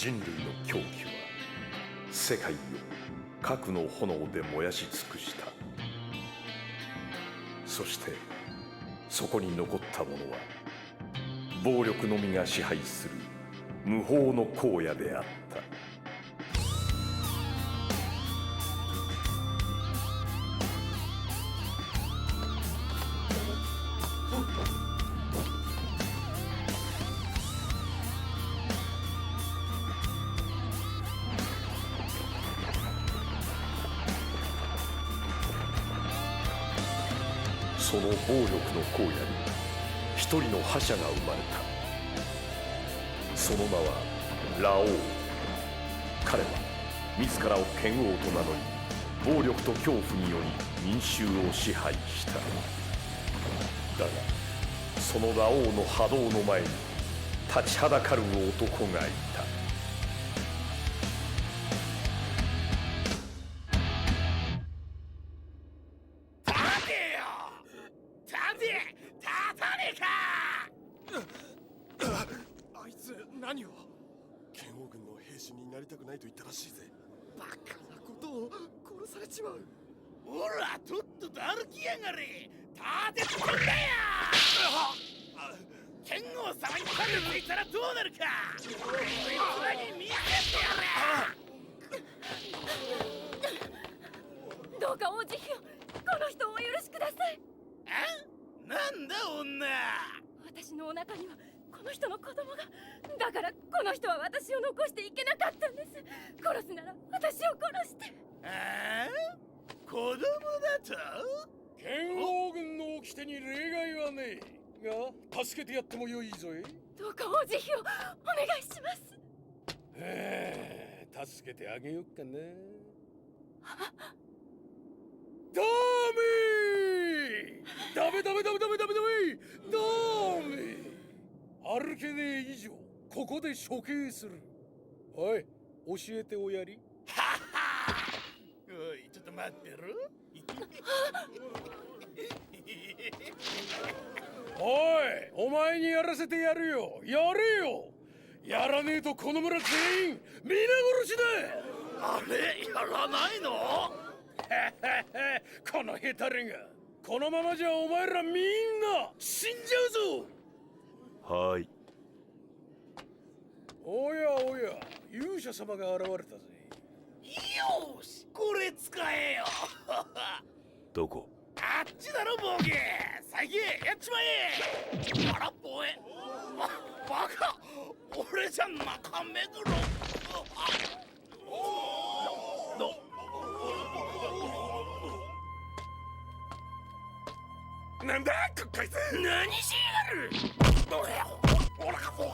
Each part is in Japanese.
人類の狂気は世界を核の炎で燃やし尽くした。そしてそこに残ったものは暴力のみが支配する無法の荒野であった。その暴力の荒野に一人の覇者が生まれた。その名はラオウ。彼は自らを剣王と名乗り、暴力と恐怖により民衆を支配した。だがそのラオウの波動の前に立ちはだかる男がいた。あいつ何を？剣王軍の兵士になりたくないと言ったらしいぜ。バカなことを殺されちまう。ほら、とっとと歩きやがれ。立てつくんだよ。剣王様に噛みついたらどうなるか。こいつらに見せてやれ。どうか王子妃をこの人をお許しください。なんだ女。私のお腹にはこの人の子供が。だからこの人は私を残していけなかったんです。殺すなら私を殺して。子供だと？剣王軍の掟に例外はねえが、助けてやってもよいぞい。どうか王子妃をお願いします。助けてあげよっかな。ダメダメダメダメダメダメダメ。歩けねえ以上ここで処刑する。おい、教えておやり。おい、ちょっと待ってろ。おい、お前にやらせてやるよ。やれよ。やらねえとこの村全員皆殺しだ。あれ、やらないの？このヘタレが。このままじゃお前らみんな死んじゃうぞ。はい。おやおや、勇者様が現れたぜ。よし、これ使えよ。どこ？あっちだろ、ボケ。最近やっちまえ。空っぽへ。バカ。俺じゃ中目黒。なんだこいつ。何しやがる。ほらこら。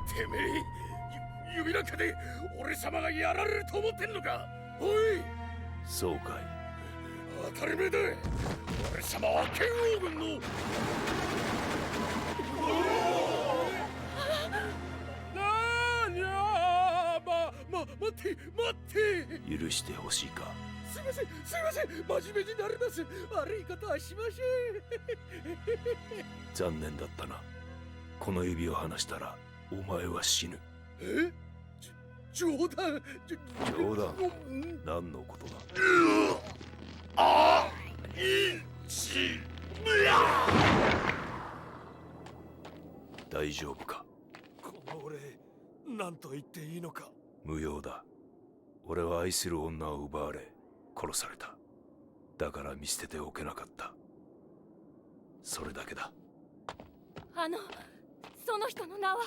てめえ、指なんかで俺様がやられると思ってんのか。おい、そうかい。当たり前だ。俺様は剣王軍の。待って許してほしいか。すいません真面目になります。悪いことはしません。残念だったな。この指を離したらお前は死ぬ。冗談。冗談。何のことだ。大丈夫か。この俺、何と言っていいのか。無用だ。俺は愛する女を奪われ殺された。だから見捨てておけなかった。それだけだ。その人の名は？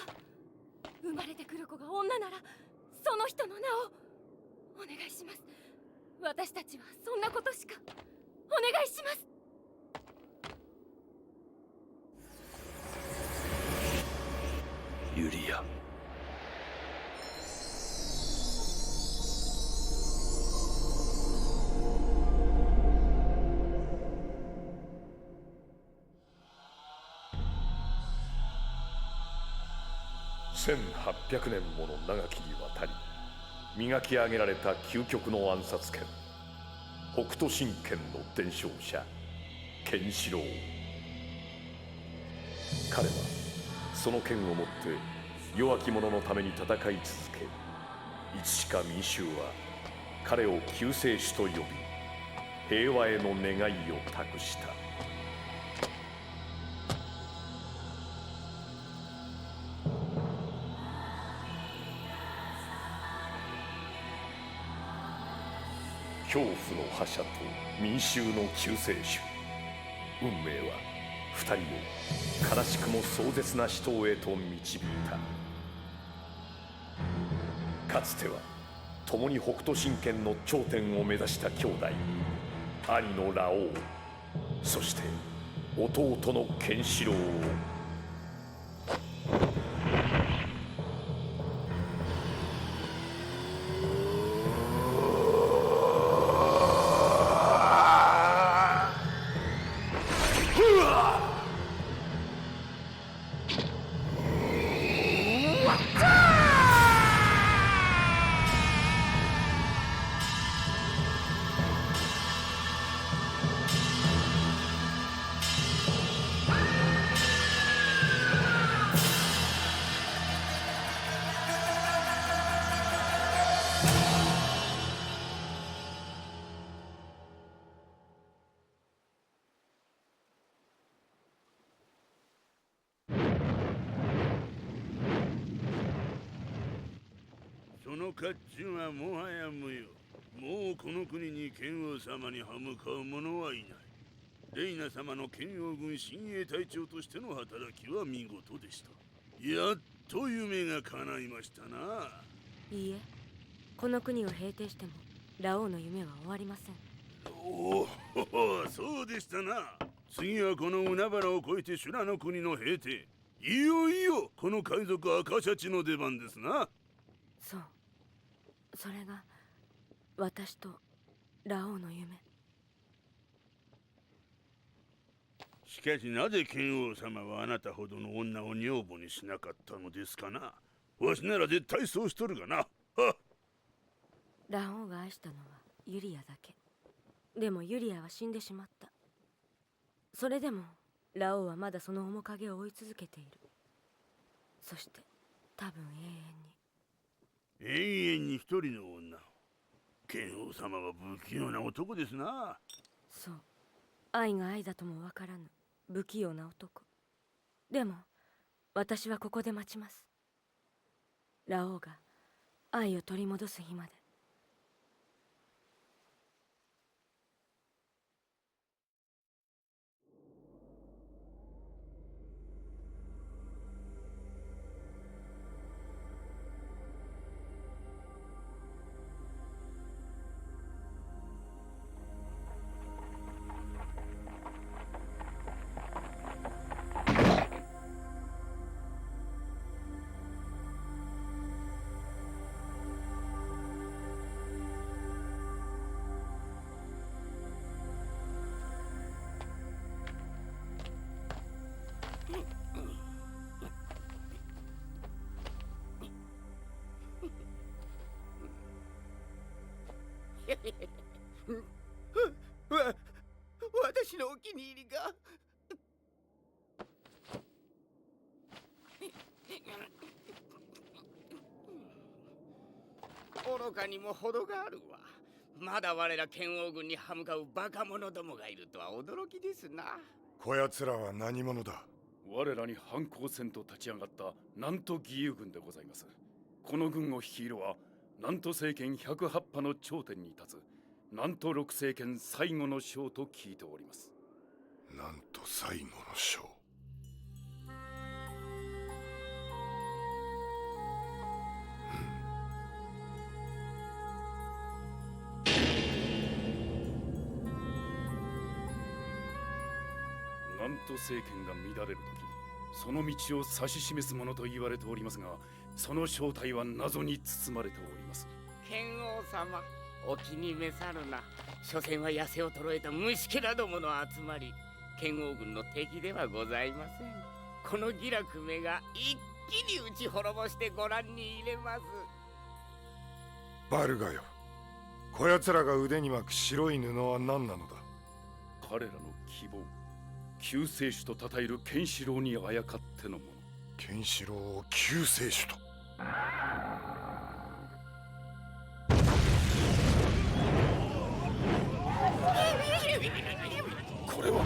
生まれてくる子が女ならその人の名をお願いします。私たちはそんなことしか。お願いします。ユリア。1800年もの長きにわたり磨き上げられた究極の暗殺剣、北斗神拳の伝承者ケンシロウ。彼はその剣をもって弱き者のために戦い続け、いつしか民衆は彼を救世主と呼び、平和への願いを託した。恐怖の覇者と民衆の救世主。運命は二人を悲しくも壮絶な死闘へと導いた。かつては共に北斗神拳の頂点を目指した兄弟、兄のラオウ、そして弟のケンシロウを。その甲冑はもはや無用。もうこの国に剣王様に歯向かう者はいない。レイナ様の剣王軍親衛隊長としての働きは見事でした。やっと夢が叶いましたな。いいえ、この国を平定してもラオウの夢は終わりません。おお、そうでしたな。次はこの海原を越えて修羅の国の平定。いよいよこの海賊アカシャチの出番ですな。そう、それが私とラオウの夢。しかしなぜ剣王様はあなたほどの女を女房にしなかったのですかな。わしなら絶対そうしとるがな。はっ。ラオウが愛したのはユリアだけ。でもユリアは死んでしまった。それでもラオウはまだその面影を追い続けている。そして多分永遠に一人の女。剣王様は不器用な男ですな。そう、愛が愛だともわからぬ不器用な男。でも私はここで待ちます。ラオウが愛を取り戻す日まで。私のお気に入りが。愚かにも程があるわ。まだ我ら剣王軍に歯向かうバカ者どもがいるとは驚きですな。こやつらは何者だ。我らに反抗戦と立ち上がった南都義勇軍でございます。この軍を率いるは南都政権108派の頂点に立つ南都六政権最後の将と聞いております。なんと最後の将。南都政権が乱れる時、その道を指し示すものと言われておりますが、その正体は謎に包まれております。剣王様、お気に召さるな。所詮は痩せ衰えた虫けらどもの集まり。剣王軍の敵ではございません。この義楽めが一気に打ち滅ぼしてご覧に入れます。バルガよ、こやつらが腕に巻く白い布は何なのだ。彼らの希望、救世主と称えるケンシロウにあやかってのもの。ケンシロウを救世主と。これは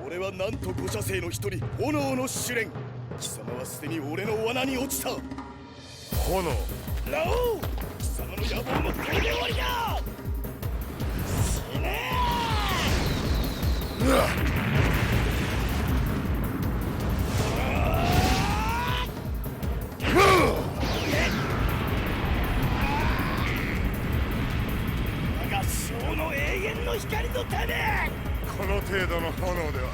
俺はなんと五社生の一人、炎の試練。貴様はすでに俺の罠に落ちた。炎。ラオウ、貴様の野望もこれで終わりだ。死ねうわっ。我が将の永遠の光のため。この程度の炎では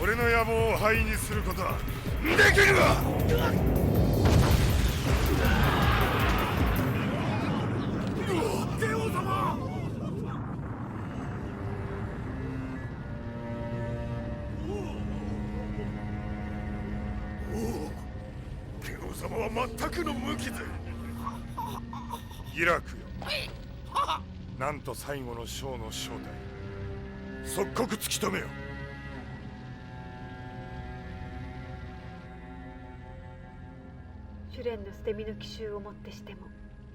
俺の野望を灰にすることはできるわ。帝王様。ケ王様は全くの無傷。イラクよ、なんと最後の将の正体、即刻突き止めよ。シュレンの捨て身の奇襲をもってしても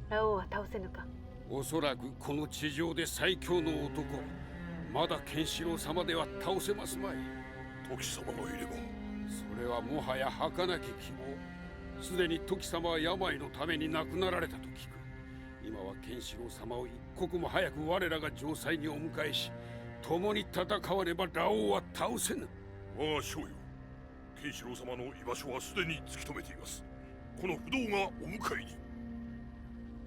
ラオウは倒せぬか。おそらくこの地上で最強の男、まだケンシロウ様では倒せますまい。時様がいれば。それはもはや儚き希望。すでに時様は病のために亡くなられたと聞く。今はケンシロウ様を一刻も早く我らが城塞にお迎えし、共に戦わねばラオウは倒せぬ。我が将よ、ケンシロウ様の居場所はすでに突き止めています。この不動がお迎えに。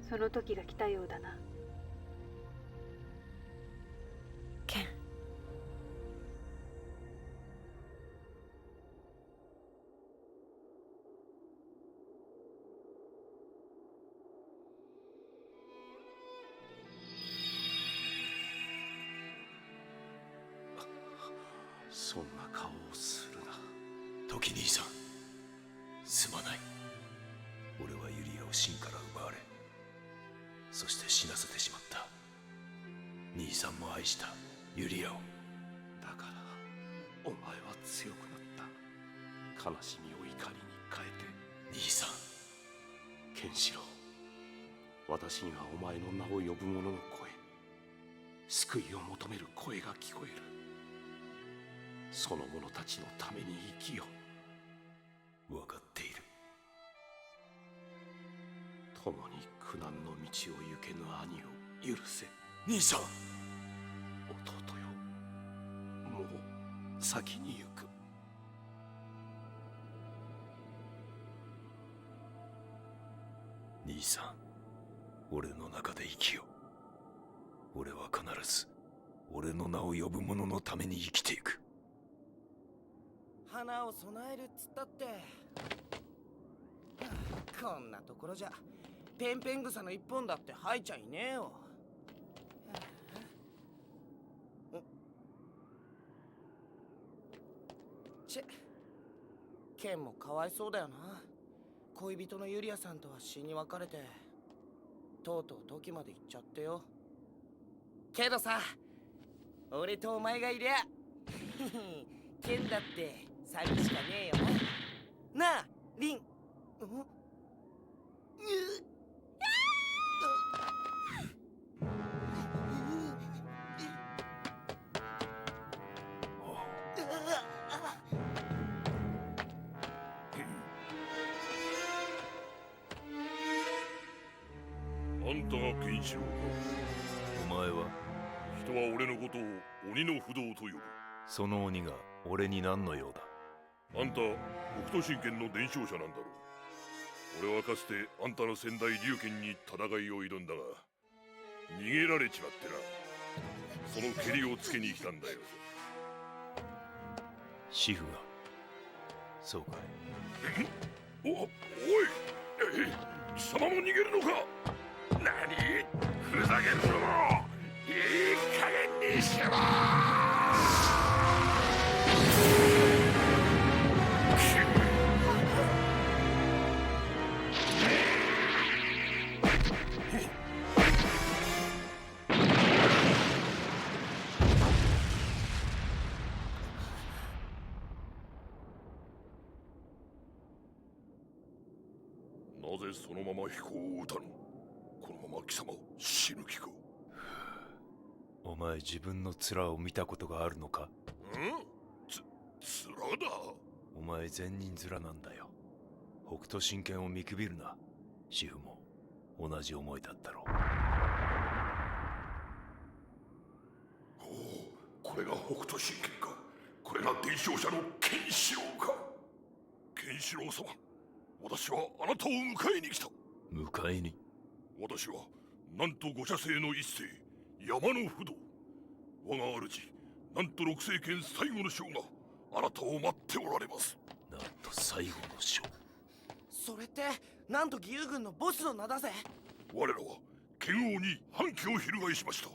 その時が来たようだな。ケン、そんな顔をするな。時兄さん、すまない。俺はユリアを真から奪われ、そして死なせてしまった。兄さんも愛したユリアを。だからお前は強くなった。悲しみを怒りに変えて。兄さん、ケンシロウ、私にはお前の名を呼ぶ者の声、救いを求める声が聞こえる。その者たちのために生きよう。分かっている。共に苦難の道を行けぬ兄を許せ。兄さん、弟よ、もう先に行く。兄さん、俺の中で生きよう。俺は必ず俺の名を呼ぶ者のために生きていく。花を備えるっつったって、こんなところじゃペンペン草の一本だって生えちゃいねえよ。チェ、ケンもかわいそうだよな。恋人のユリアさんとは死に別れて、とうとう時まで行っちゃってよ。けどさ、俺とお前がいりゃケンだって寂しかねえよな。なあ、リン。あんたがケンシロウか。お前は？人は俺のことを鬼の不動と呼ぶ。その鬼が俺に何の用だ？あんた北斗神拳の伝承者なんだろう。俺はかつてあんたの先代龍拳に戦いを挑んだが、逃げられちまってな。その蹴りをつけに来たんだよ。シフが？そうかい。おい、貴様も逃げるのか。何、ふざけるぞ。いいか。なぜそのまま飛行を撃たぬ？このまま貴様死ぬ気か？お前自分の面を見たことがあるのか？面だ。お前善人面なんだよ。北斗神拳を見くびるな。シフも同じ思いだったろう。おお、これが北斗神拳か。これが伝承者のケンシロウか。ケンシロウ様、私はあなたを迎えに来た。迎えに？私はなんと五社星の一世、山の不動。我が主、なんと六星剣最後の将があなたを待っておられます。なんと最後の将。それってなんと義勇軍のボスの名だぜ。我らは剣王に反旗を翻しました。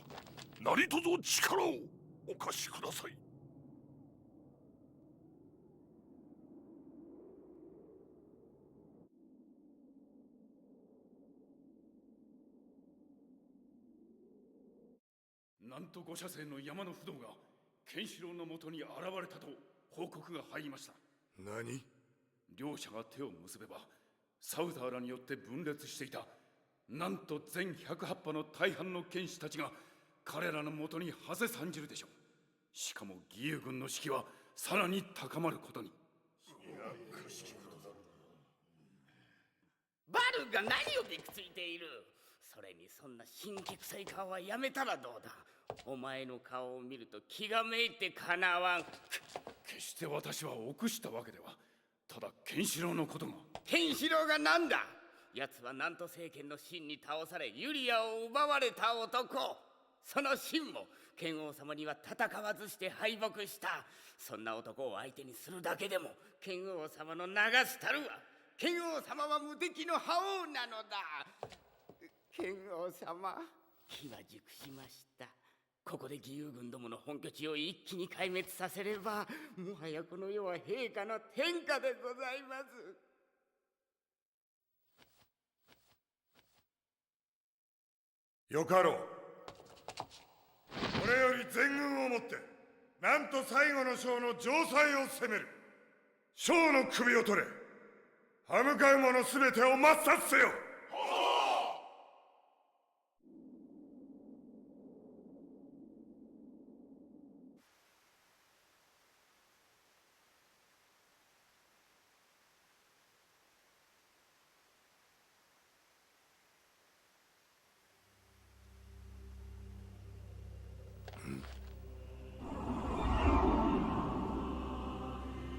何とぞ力をお貸しください。なんと五社星の山の不動がケンシロウのもとに現れたと報告が入りました。何？両者が手を結べばサウザーらによって分裂していたなんと全108派の大半の剣士たちが彼らのもとにはせ参じるでしょう。しかも義勇軍の士気はさらに高まることに。バルが何をびくついている。それにそんな神気臭い顔はやめたらどうだ。お前の顔を見ると気がめいてかなわん。決して私は臆したわけでは。ただケンシロウのことが。ケンシロウが何だ。奴は南都政権の真に倒されユリアを奪われた男。その真も剣王様には戦わずして敗北した。そんな男を相手にするだけでも剣王様の流すたるは。剣王様は無敵の覇王なのだ。剣王様、機は熟しました。ここで義勇軍どもの本拠地を一気に壊滅させれば、もはやこの世は陛下の天下でございます。よかろう。これより全軍をもってなんと最後の将の城塞を攻める。将の首を取れ。歯向かう者すべてを抹殺せよ。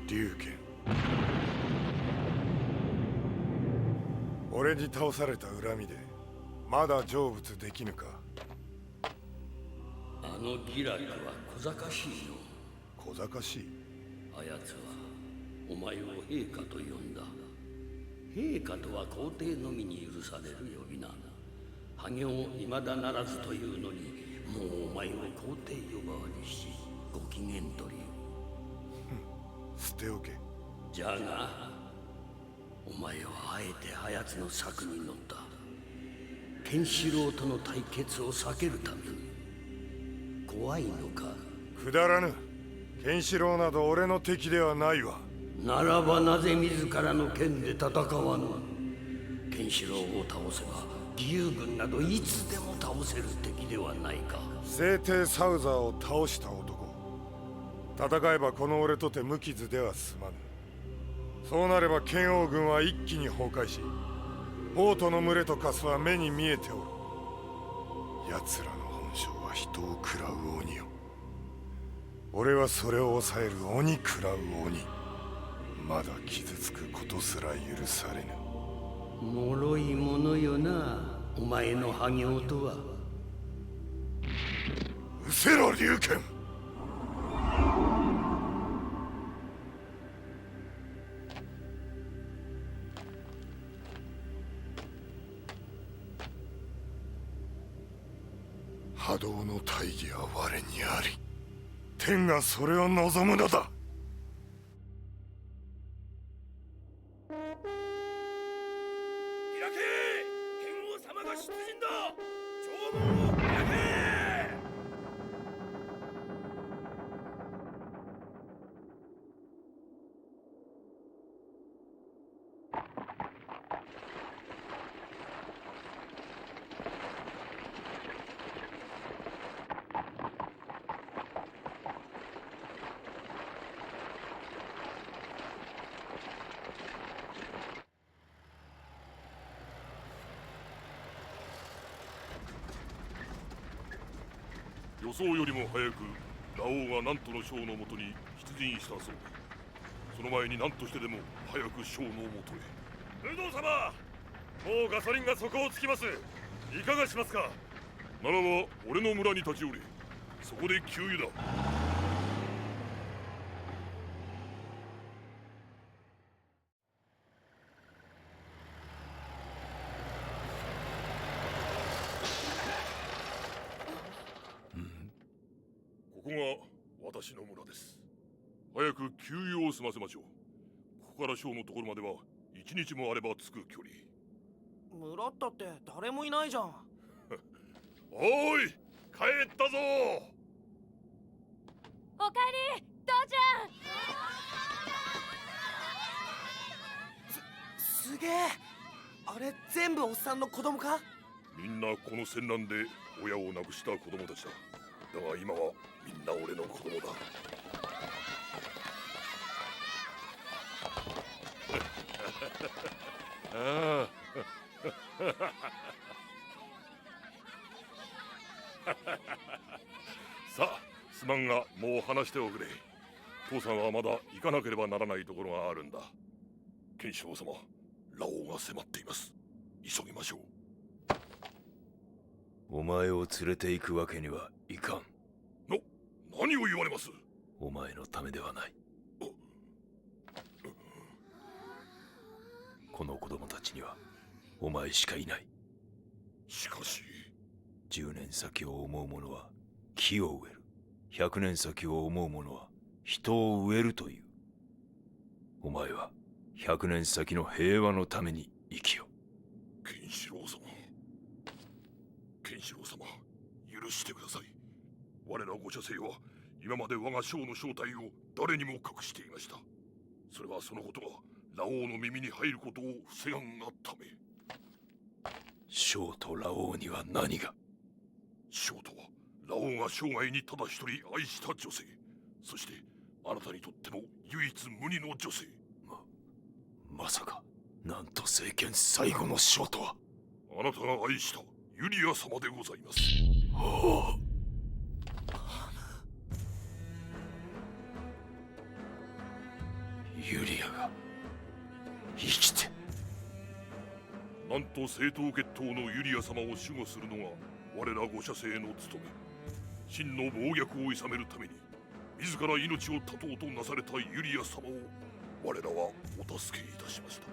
龍拳、俺に倒された恨みでまだ成仏できぬか。あのギラルは小賢しいの。小賢しい？あやつはお前を陛下と呼んだ。陛下とは皇帝のみに許される呼び名。破行未だならずというのに、もうお前を皇帝呼ばわりしご機嫌取り。捨ておけ。じゃがお前はあえてあやつの策に乗った。ケンシロウとの対決を避けるために。怖いのか？くだらぬ。ケンシロウなど俺の敵ではないわ。ならばなぜ自らの剣で戦わぬ？ケンシロウを倒せば義勇軍などいつでも倒せる敵ではないか。聖帝サウザーを倒した男。戦えばこの俺とて無傷では済まぬ。そうなれば剣王軍は一気に崩壊し、ボートの群れと化すは目に見えておる。奴らの本性は人を食らう鬼よ。俺はそれを抑える鬼食らう鬼。まだ傷つくことすら許されぬ。脆いものよな、お前の破行とは。失せろ龍拳。波動の大義は我にあり。天がそれを望むのだ。開け！剣王様が出陣だ！城門を開け！予想よりも早くラオウがナントの将のもとに出陣したそうで、その前に何としてでも早く将のもとへ。武道様、もうガソリンが底をつきます。いかがしますか？ならば俺の村に立ち寄れ。そこで給油だ。ここが私の村です。早く給油を済ませましょう。ここから将のところまでは一日もあれば着く距離。村ったって誰もいないじゃん。おーい、帰ったぞ。おかえり父ちゃん。すげえ。あれ全部おっさんの子供か？みんなこの戦乱で親を亡くした子供たちだ。だが今はみんな俺の子供だ。ああさあ、すまんがもう話しておくれ。父さんはまだ行かなければならないところがあるんだ。ケンシロウ様、ラオウが迫っています。急ぎましょう。お前を連れて行くわけにはいかん。何を言われます？お前のためではない。この子供たちにはお前しかいない。しかし10年先を思う者は木を植える。100年先を思う者は人を植えるという。お前は100年先の平和のために生きよ。ケンシロウ様、ケンシロウ様、許してください。我ら五社生は今まで我が将の正体を誰にも隠していました。それはそのことがラオウの耳に入ることを防がんがため。将とラオウには何が？将とはラオウが生涯にただ一人愛した女性、そしてあなたにとっての唯一無二の女性。まさかなんと政権最後の将とは。あなたが愛したユリア様でございます。はあ、ユリアが生きて。なんと正統血統のユリア様を守護するのが我ら五社生の務め。真の暴虐を諌めるために自ら命を絶とうとなされたユリア様を我らはお助けいたしました。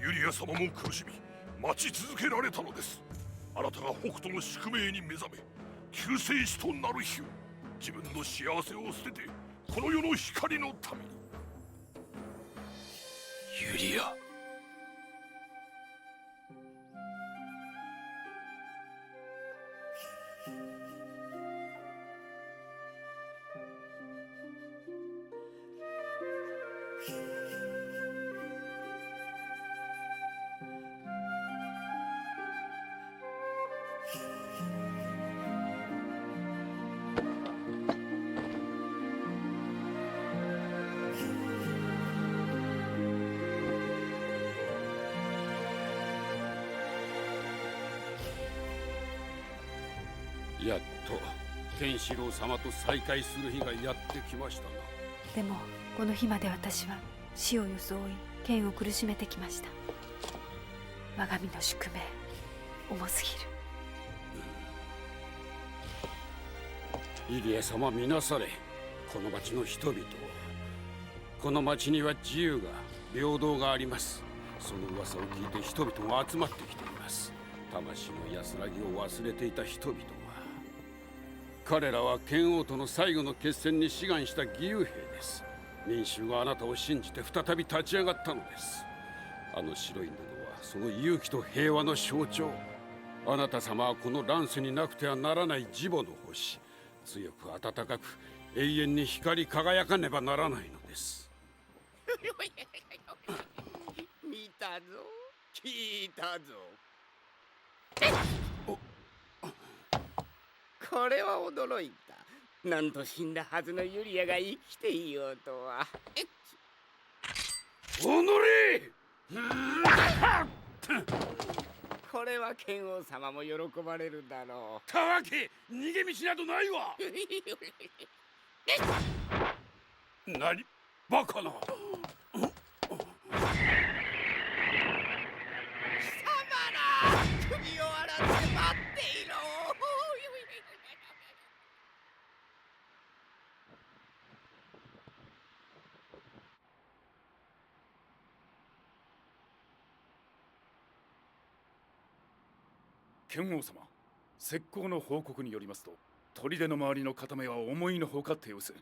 ユリア様も苦しみ待ち続けられたのです。あなたが北斗の宿命に目覚め救世主となる日を、自分の幸せを捨ててこの世の光のために。ユリア、やっとケンシロウ様と再会する日がやってきましたな。でもこの日まで私は死を装い剣を苦しめてきました。我が身の宿命重すぎる。イリア様見なされ、この町の人々を。この町には自由が平等があります。その噂を聞いて人々が集まってきています。魂の安らぎを忘れていた人々は。彼らは剣王との最後の決戦に志願した義勇兵です。民衆があなたを信じて再び立ち上がったのです。あの白い布はその勇気と平和の象徴。あなた様はこの乱世になくてはならない慈母の星、強く温かく永遠に光り輝かねばならないのです。見たぞ、聞いたぞ。これは驚いた。なんと死んだはずのユリアが生きていようとは。おのれ！これは剣王様も喜ばれるだろう。たわけ逃げ道などないわ。何バカな。首を洗って待っていろ。剣王様、石膏の報告によりますと、砦の周りの固めは思いのほか手薄。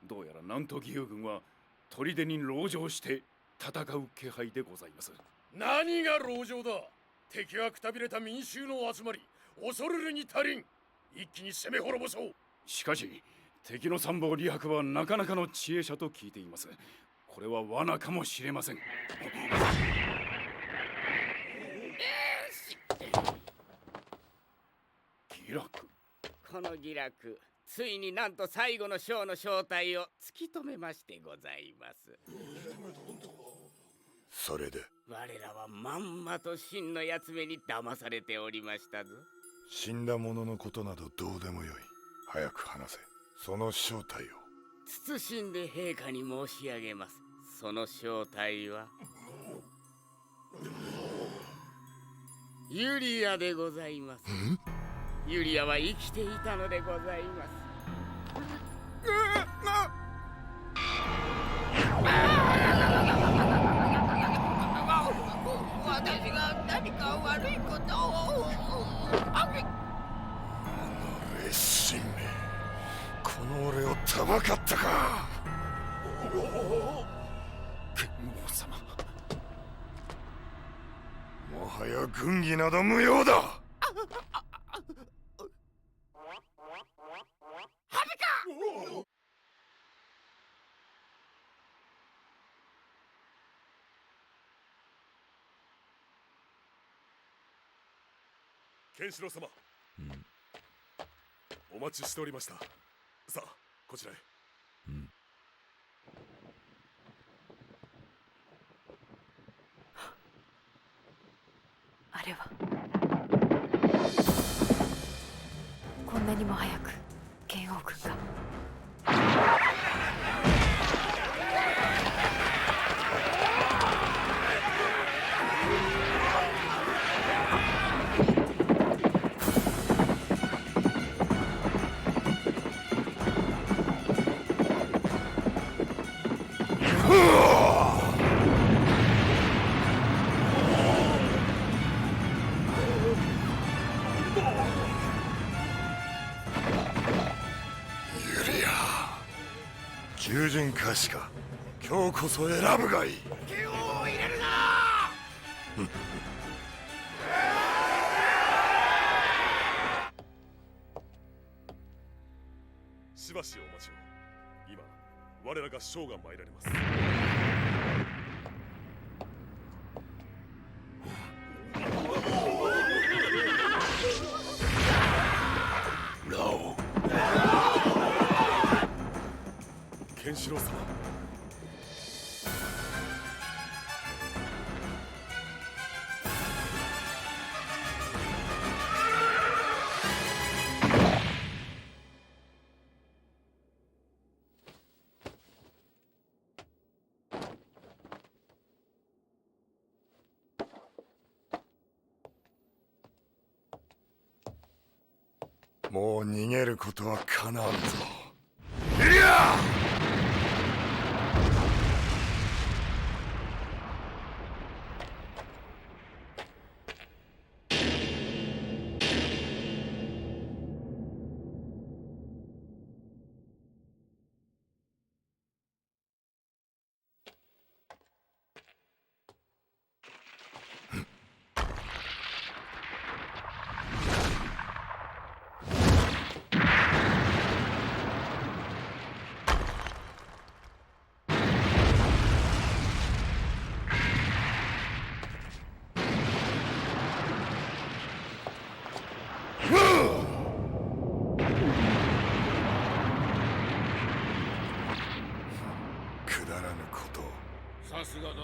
どうやら南都義勇軍は砦に籠城して戦う気配でございます。何が籠城だ。敵はくたびれた民衆の集まり、恐るるに足りん。一気に攻め滅ぼそう。しかし敵の参謀李白はなかなかの知恵者と聞いています。これは罠かもしれません。義楽。この義楽、ついになんと最後の将の正体を突き止めましてございます。それで我らはまんまと真のやつめに騙されておりましたぞ。死んだ者のことなどどうでもよい。早く話せ。その正体を。謹んで陛下に申し上げます。その正体はユリアでございます。ユリアは生きていたのでございます。私が何か悪いことを。しめ、この俺をたばかったか。剣王様、もはや軍議など無用だ。はるか。ケンシロウ様、お待ちしておりました。さあ、こちらへ。あれはこんなにも早く剣王軍が。従順かしか。今日こそ選ぶがいい。剣王を入れるな。しばしお待ちを。今我らが将が参られます。ラオウ。ケンシロウ様、もう逃げることはかなわんぞ。ユリア！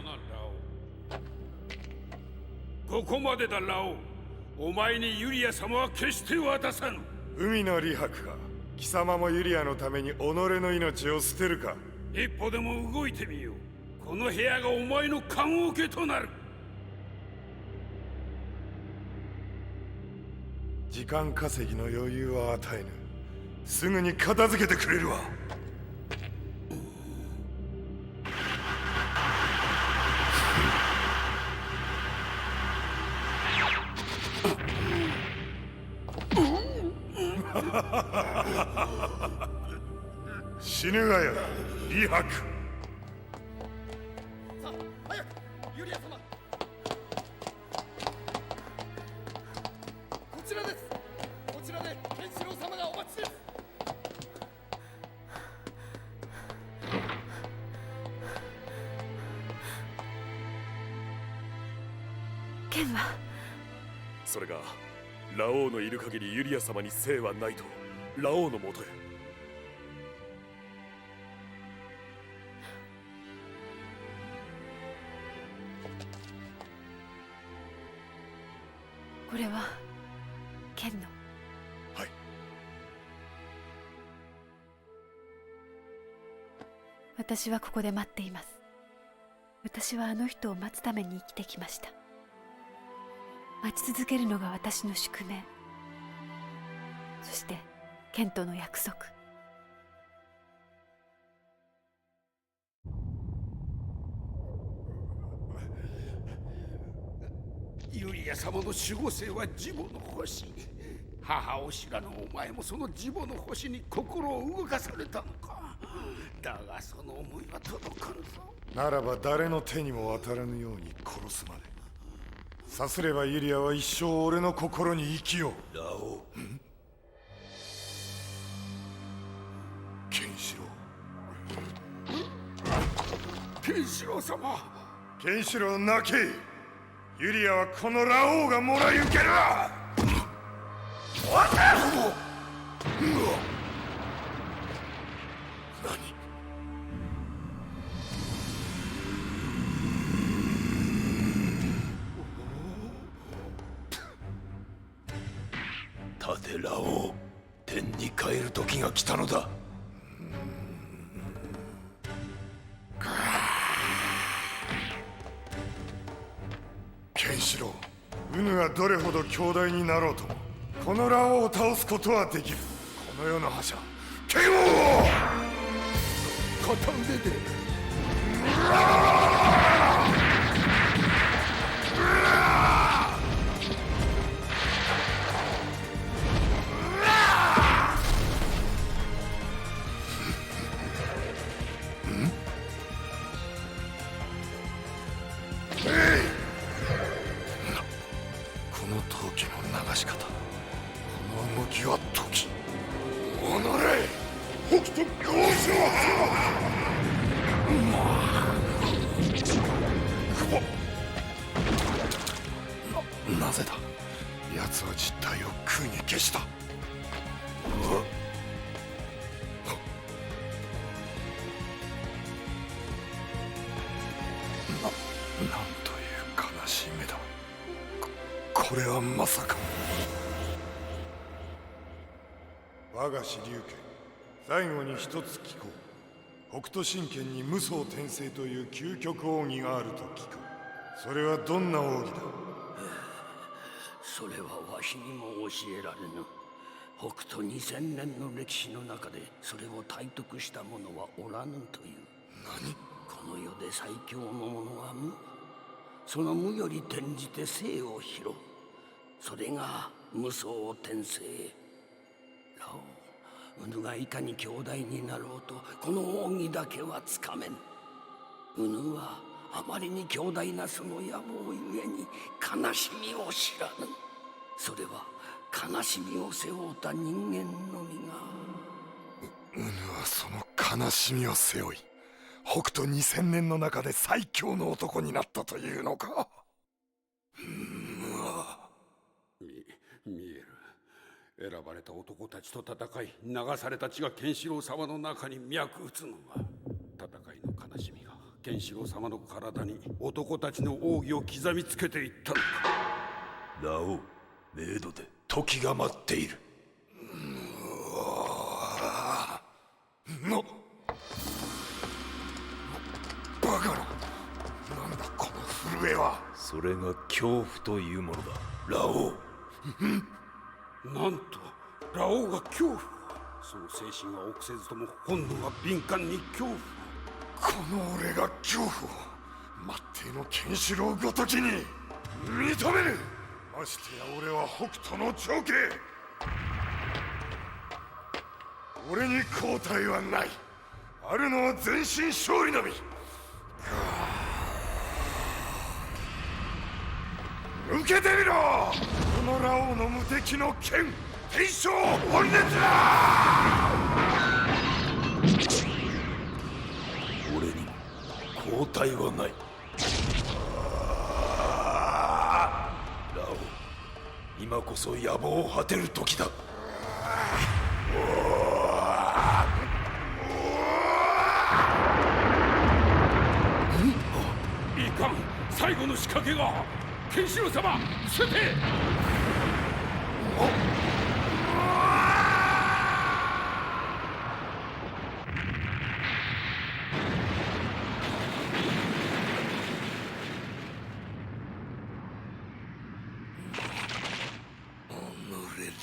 な、ラオウ。ここまでだ、ラオウ。お前にユリア様は決して渡さぬ。海の李白か。貴様もユリアのために己の命を捨てるか。一歩でも動いてみよう。この部屋がお前の棺桶となる。時間稼ぎの余裕は与えぬ。すぐに片付けてくれるわ。死ぬがや、李白。さあ早く、ユリア様。こちらです。こちらでケンシロウ様がお待ちです。剣はそれがラオウのいる限りユリア様に生はないとラオウのもとへ。これは剣の。はい。私はここで待っています。私はあの人を待つために生きてきました。待ち続けるのが私の宿命。そして剣との約束。ユリア様の守護星はジボの星。母を知らぬお前もそのジボの星に心を動かされたのか。だがその思いは届かんぞ。ならば誰の手にも渡らぬように殺すまで。さすればユリアは一生俺の心に生きよう。ラオウ。ケンシロウ。ケンシロウ様。ケンシロウ泣け。ユリアはこのラオウがもらい受ける。立てラオウ。天に帰る時が来たのだ。ケンシロウ、ウヌがどれほど強大になろうともこのラオウを倒すことはできる。この世の覇者剣王を片腕で。この陶器の流し方、この動きは陶器。おのれ北斗交渉。なぜだ。奴は実体を空に消した。なんという悲しい目だ。これはまさか。我が子龍拳、最後に一つ聞こう。北斗神拳に無双転生という究極奥義があると聞く。それはどんな奥義だ。それはわしにも教えられぬ。北斗2000年の歴史の中でそれを体得した者はおらぬという。何。この世で最強の者は無。その無より転じて生を拾う。それが無双転生。ラオウ、ウヌがいかに強大になろうとこの奥義だけはつかめん。ウヌはあまりに強大なその野望ゆえに悲しみを知らぬ。それは悲しみを背負った人間のみが。ウヌはその悲しみを背負い北斗2000年の中で最強の男になったというのか。見える。選ばれた男たちと戦い、流された血がケンシロウ様の中に脈打つのは戦いの悲しみがケンシロウ様の体に男たちの奥義を刻みつけていったのか。ラオウ、メイドで時が待っている。バカな。なんだこの震えは。それが恐怖というものだ、ラオウ。なんとラオウが恐怖。その精神は臆せずとも本能は敏感に恐怖。この俺が恐怖を末帝のケンシロウごときに認める。ましてや俺は北斗の長兄。俺に後退はない。あるのは全身勝利のみ。受けてみろ、このラオウの無敵の剣、天正本熱だ。俺にも後退はない。ラオウ、今こそ野望を果てる時だ。いかん、最後の仕掛けが。ケンシロウ様、伏せて。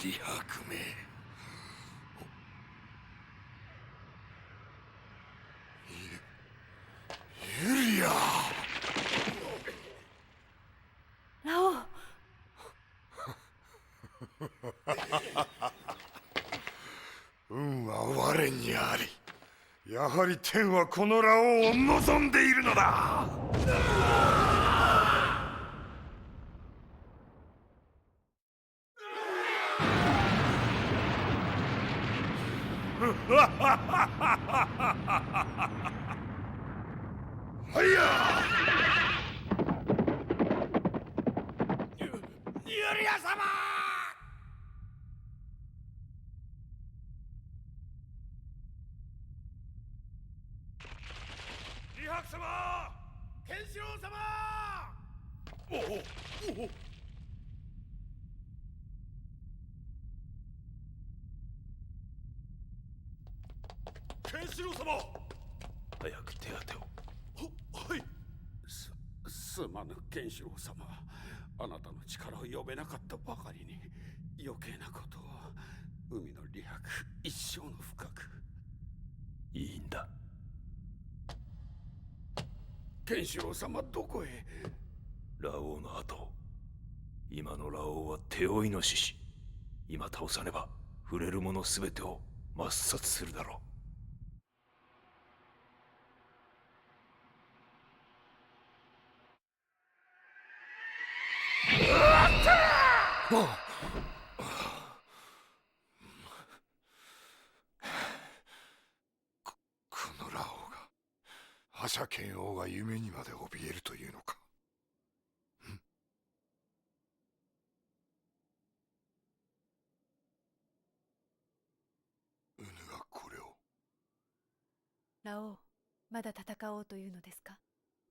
李白め。ユリア。ラオウ。運は我にあり。やはり天はこのラオウを望んでいるのだ。はいや。ユリア様。李白様、ケンシロウ様。おお。ケンシロウ様、早く手当てを。はい。すまぬケンシロウ様、あなたの力を呼べなかったばかりに余計なことを。海の李白、一生の深く。いいんだ。ケンシロウ様、どこへ。ラオウの後。今のラオウは手負いの獅子。今倒さねば触れるもの全てを抹殺するだろう。このラオウが覇者剣王が夢にまで怯えるというのか。ウヌがこれを。ラオウ、まだ戦おうというのですか。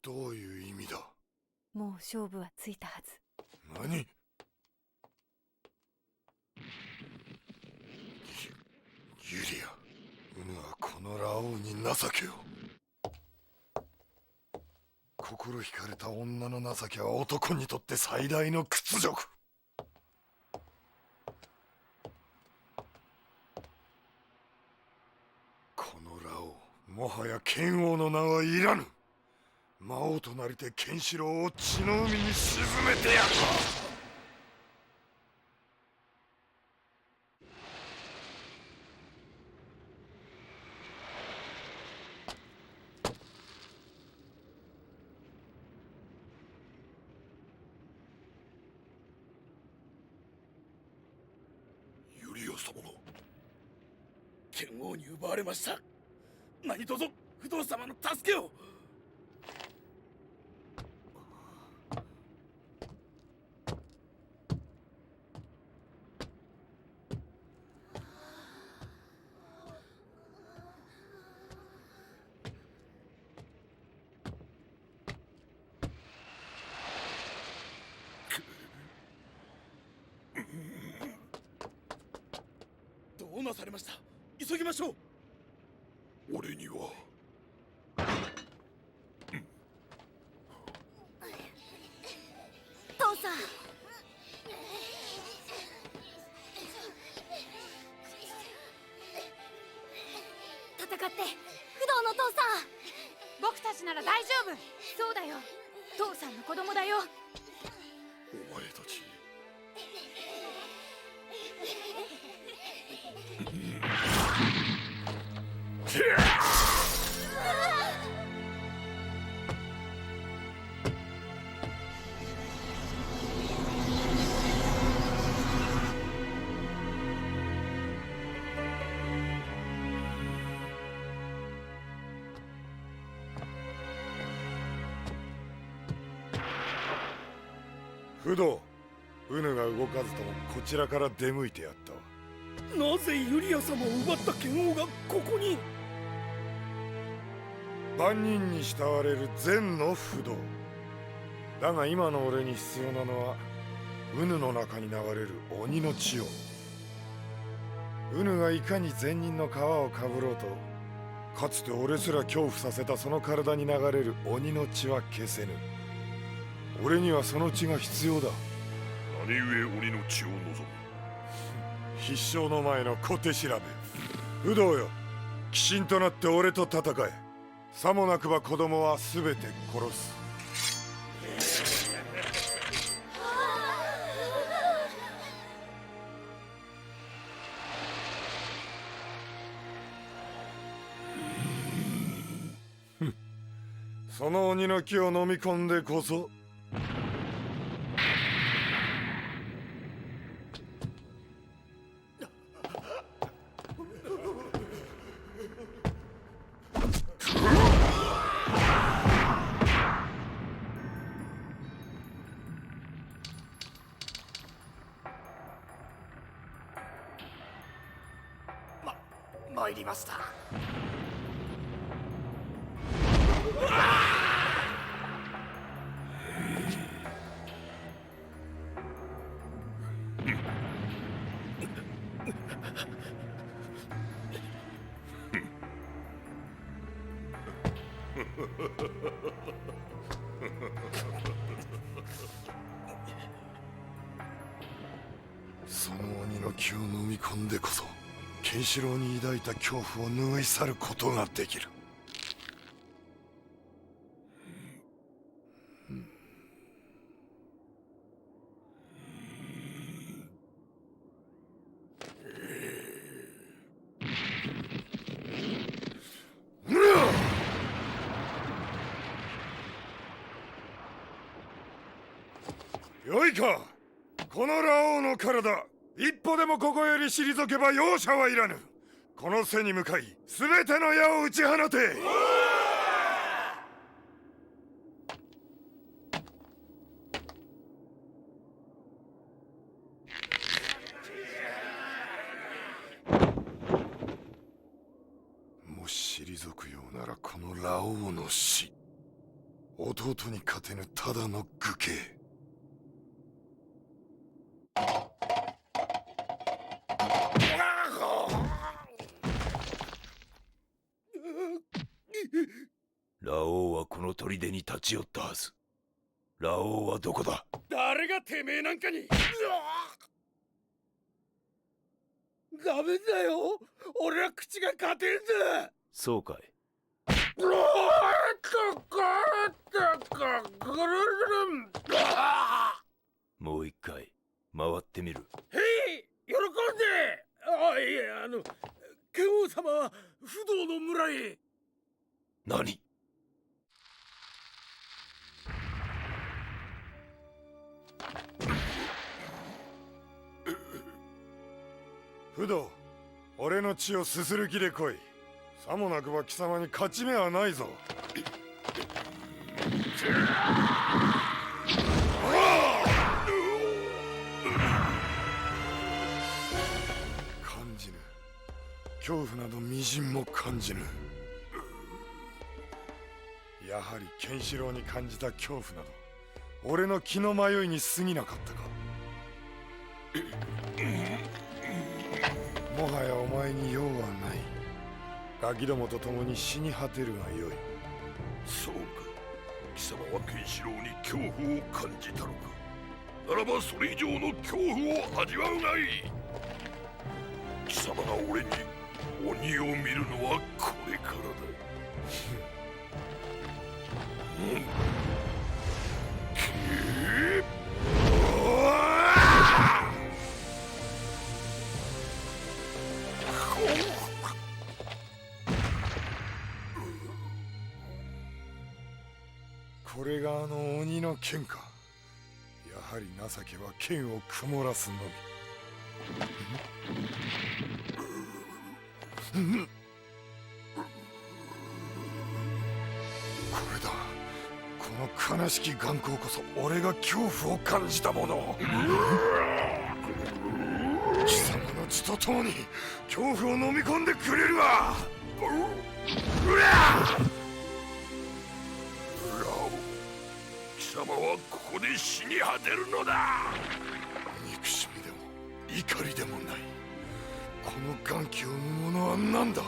どういう意味だ。もう勝負はついたはず。何。ユリア、ウヌはこのラオウに情けを。心惹かれた女の情けは男にとって最大の屈辱。このラオウ、もはや剣王の名はいらぬ。魔王となりてケンシロウを血の海に沈めてやる。ユリア様が剣王に奪われました。何卒不動様の助けを。うなされました？急ぎましょう。俺には父さん。戦って不動の父さん。僕たちなら大丈夫。そうだよ、父さんの子供だよ。お前たち不動、ウヌが動かずともこちらから出向いてやったわ。なぜユリア様を奪った剣王がここに？万人に慕われる善の不動だが、今の俺に必要なのはウヌの中に流れる鬼の血を。ウヌがいかに善人の皮をかぶろうと、かつて俺すら恐怖させたその体に流れる鬼の血は消せぬ。俺にはその血が必要だ。何故鬼の血を望む？必勝の前の小手調べ。不動よ、鬼神となって俺と戦え。さもなくば子供は全て殺す。その鬼の気を飲み込んでこそ参りました。その鬼の気を飲み込んでこそケンシロウに抱いた恐怖を拭い去ることができる。よいか、このラオウの体、一歩でもここより退けば容赦はいらぬ。この背に向かい全ての矢を打ち放て。もし退くようならこのラオウの死、弟に勝てぬただの愚形。ラオウはこの砦に立ち寄ったはず。ラオウはどこだ？誰がてめえなんかに。ダメだよ、俺は口が勝てんだ。そうかい。もう一回回ってみる。へい、喜んで。あ、いや、剣王様は不動の村へ。何？不動、俺の血をすする気で来い。さもなくば貴様に勝ち目はないぞ。感じぬ。恐怖などみじんも感じぬ。やはりケンシロウに感じた恐怖など俺の気の迷いに過ぎなかったか。もはやお前に用はない。ガキどもと共に死に果てるがよい。そうか、貴様はケンシロウに恐怖を感じたのか。ならばそれ以上の恐怖を味わうがいい。貴様が俺に鬼を見るのはこれからだ。これがあの鬼の剣か。やはり情けは剣を曇らすのみ。これだ。この悲しき眼光こそ俺が恐怖を感じたもの。貴様の血とともに恐怖を飲み込んでくれるわ。貴様はここで死に果てるのだ。憎しみでも怒りでもない。この眼気を生むものは何だ。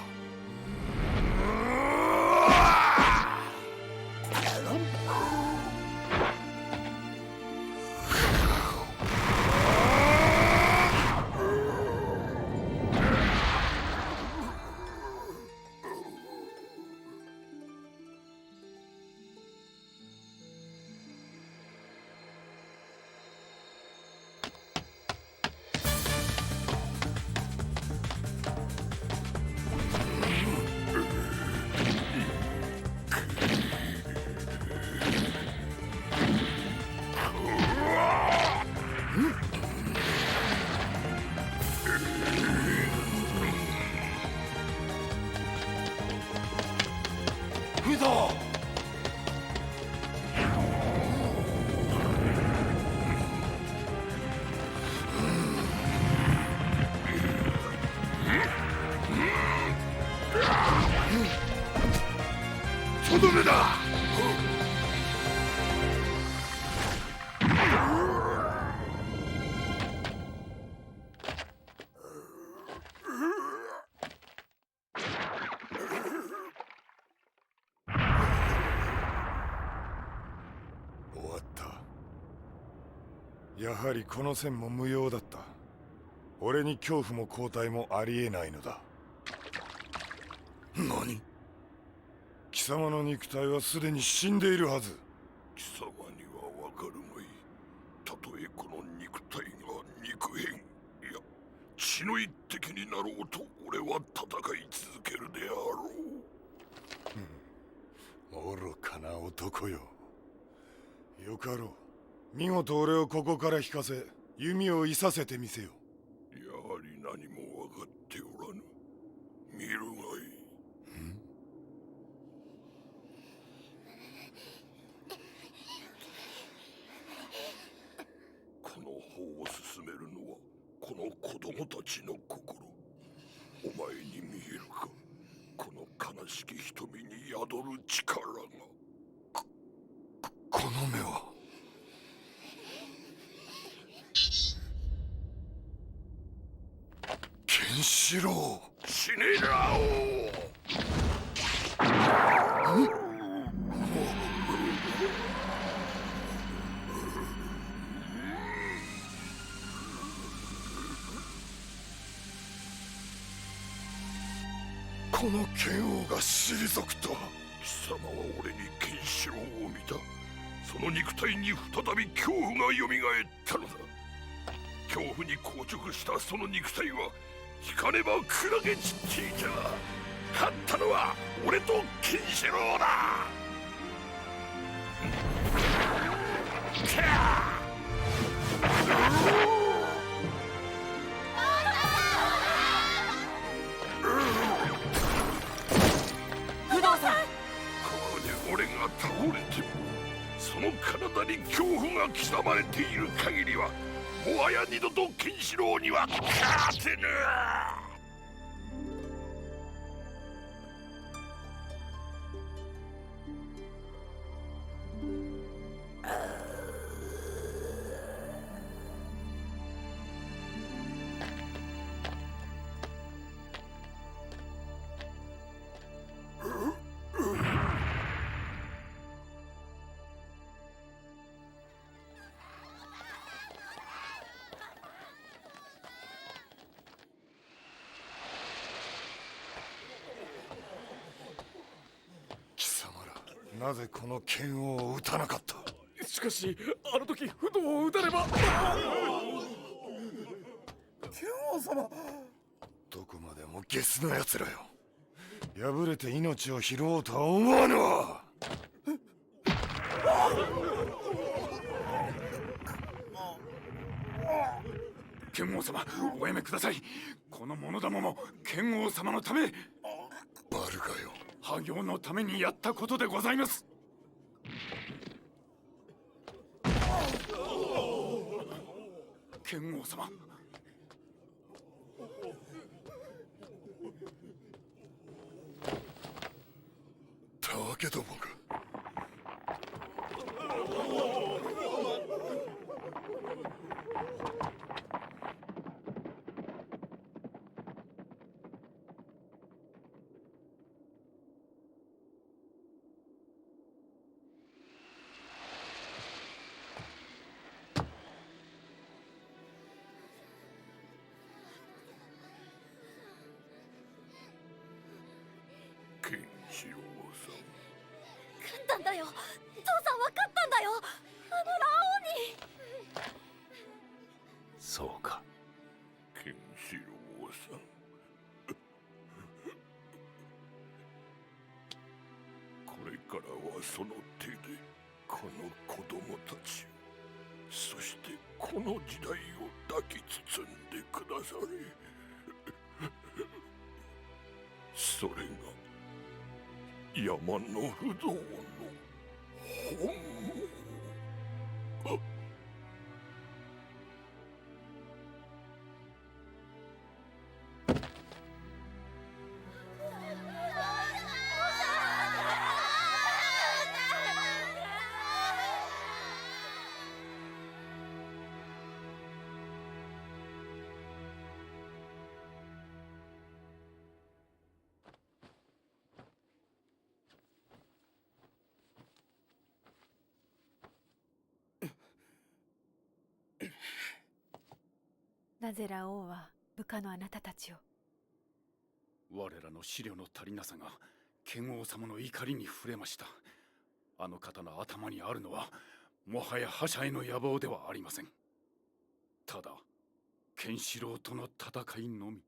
とどめだ。終わった。やはりこの戦も無用だった。俺に恐怖も後退もありえないのだ。何？貴様の肉体はすでに死んでいるはず。貴様にはわかるまい。たとえこの肉体が肉片、いや血の一滴になろうと俺は戦い続けるであろう。愚かな男よ。よかろう。見事俺をここから引かせ弓を射させてみせよ。やはり何も分かっておらぬ。見るがいい。この方を進めるのはこの子供たちの心。お前に見えるか、この悲しき瞳に宿る力が。この目は。ケンシロウ。死ねラオウ。この剣王が退くとは。貴様は俺にケンシロウを見た。その肉体に再び恐怖がよみがえったのだ。恐怖に硬直したその肉体は引かねば砕け散っていた。勝ったのは俺とケンシロウだ。不動さん。ここで俺が倒れてもその体に恐怖が刻まれている限りはもはや二度とケンシロウには勝てぬ。なぜこの剣王を撃たなかった？しかしあの時不動を撃たれば。剣王様、どこまでもゲスのやつらよ。敗れて命を拾おうとは思わぬわ。剣王様、おやめください。この者どもも剣王様のため。バルカよ、破行のためにやったことでございます。剣王様、たわけどもが。ケンシロウさん。勝ったんだよ。父さんは勝ったんだよ。あのラオウに。そうか。ケンシロウさん。これからはその手でこの子供たちを、そしてこの時代を抱き包んでくだされ。それが山の不動の本望。なぜラオウは部下のあなたたちを？我らの資料の足りなさが剣王様の怒りに触れました。あの方の頭にあるのはもはや覇者への野望ではありません。ただケンシロウとの戦いのみ。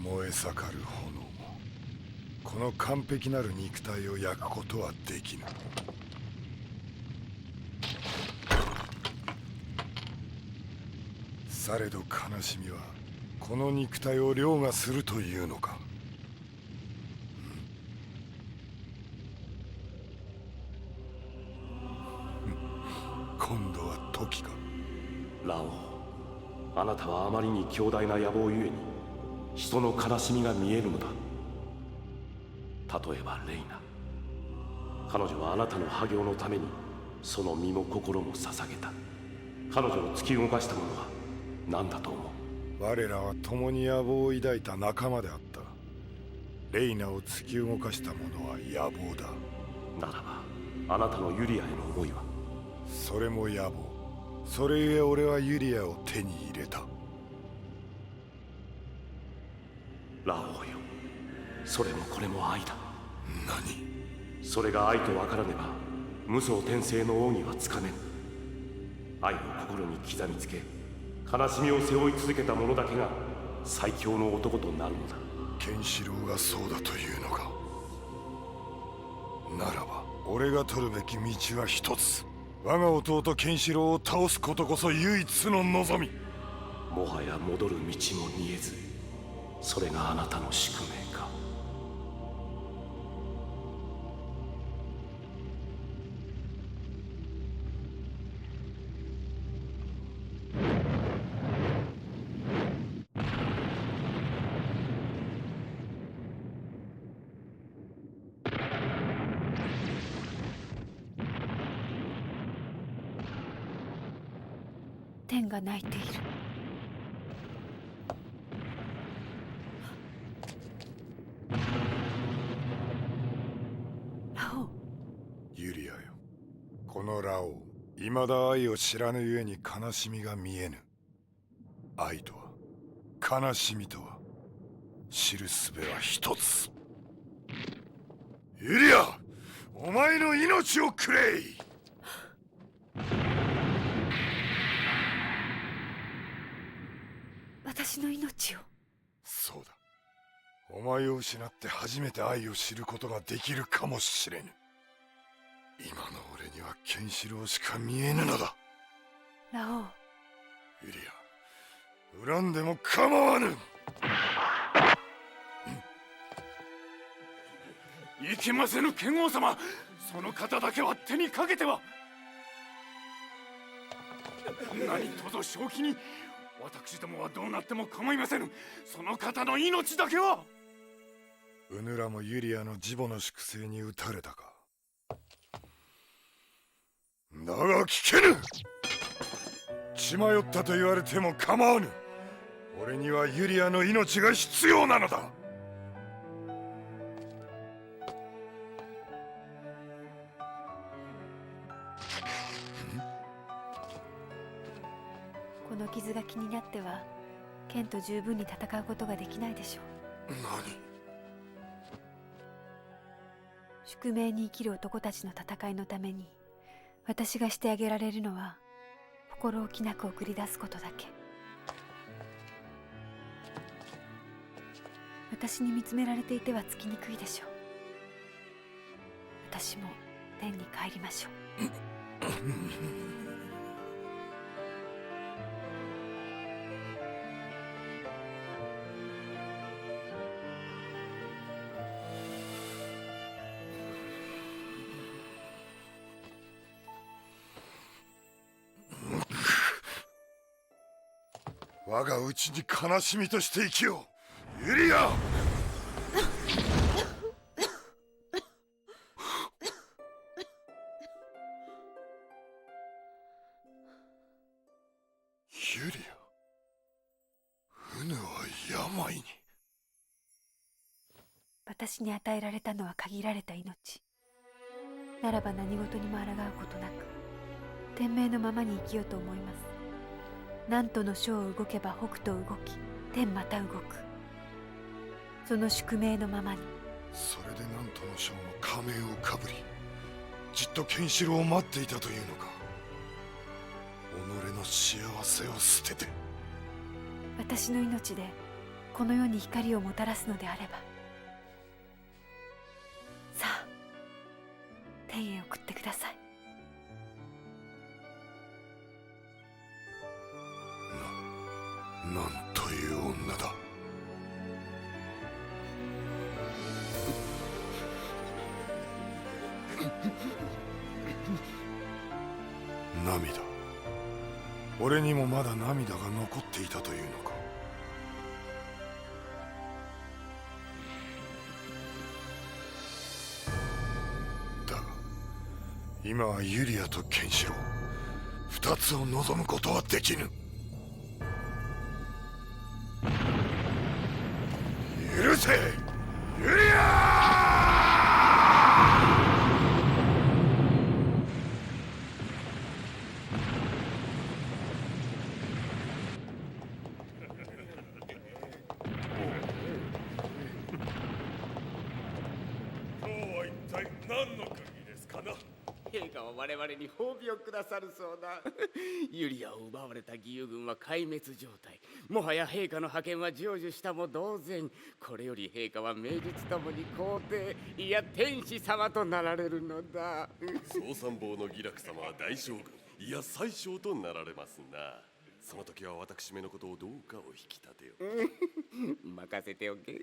燃え盛る炎もこの完璧なる肉体を焼くことはできぬ。されど悲しみはこの肉体を凌駕するというのか。今度は時か。ラオウ、あなたはあまりに強大な野望ゆえに人の悲しみが見えるのだ。例えばレイナ、彼女はあなたの破行のためにその身も心も捧げた。彼女を突き動かしたものは何だと思う？我らは共に野望を抱いた仲間であった。レイナを突き動かしたものは野望だ。ならばあなたのユリアへの思いは？それも野望。それゆえ俺はユリアを手に入れた。ラオウよ、それもこれも愛だ。何？それが愛と分からねば無双転生の奥義はつかめぬ。愛を心に刻みつけ悲しみを背負い続けた者だけが最強の男となるのだ。ケンシロウがそうだというのか。ならば俺が取るべき道は一つ。我が弟ケンシロウを倒すことこそ唯一の望み。もはや戻る道も見えず、それがあなたの宿命か。天が泣いている。ユリアよ、このラオウ、未だ愛を知らぬゆえに悲しみが見えぬ。愛とは、悲しみとは、知るすべは一つ。ユリア、お前の命をくれい。私の命を。そうだ、お前を失って初めて愛を知ることができるかもしれぬ。今の俺にはケンシロウしか見えぬのだ。ラオウ、ユリア、恨んでも構わぬ。いけませぬ剣王様、その方だけは手にかけては。何とぞ正気に。私どもはどうなっても構いませぬ。その方の命だけは。うぬらもユリアの慈母の粛清に打たれたか。だが聞けぬ。血迷ったと言われても構わぬ。俺にはユリアの命が必要なのだ。この傷が気になっては剣と十分に戦うことができないでしょう。何？宿命に生きる男たちの戦いのために私がしてあげられるのは心置きなく送り出すことだけ。私に見つめられていてはつきにくいでしょう。私も天に帰りましょう。我がうちに悲しみとして生きよう、ユリア。ユリア、ウヌは病に。私に与えられたのは限られた命。ならば何事にも抗うことなく天命のままに生きようと思います。南都の章を動けば北斗動き、天また動く。その宿命のままに。それで南都の章の仮面をかぶり、じっとケンシロウを待っていたというのか。己の幸せを捨てて。私の命でこの世に光をもたらすのであれば、さあ天へ送ってください。なんという女だ。涙。俺にもまだ涙が残っていたというのか。だが今はユリアとケンシロウ、二つを望むことはできぬ。許せ、ユリア！今日は一体何の鍵ですかな。陛下は我々に褒美をくださるそうだ。ユリアを奪われた義勇軍は壊滅状態。もはや陛下の覇権は成就したも同然。これより陛下は名実ともに皇帝、いや天使様となられるのだ。総参謀の義楽様は大将軍、いや宰相となられますな。その時は私めのことをどうかお引き立てよ。任せておけ。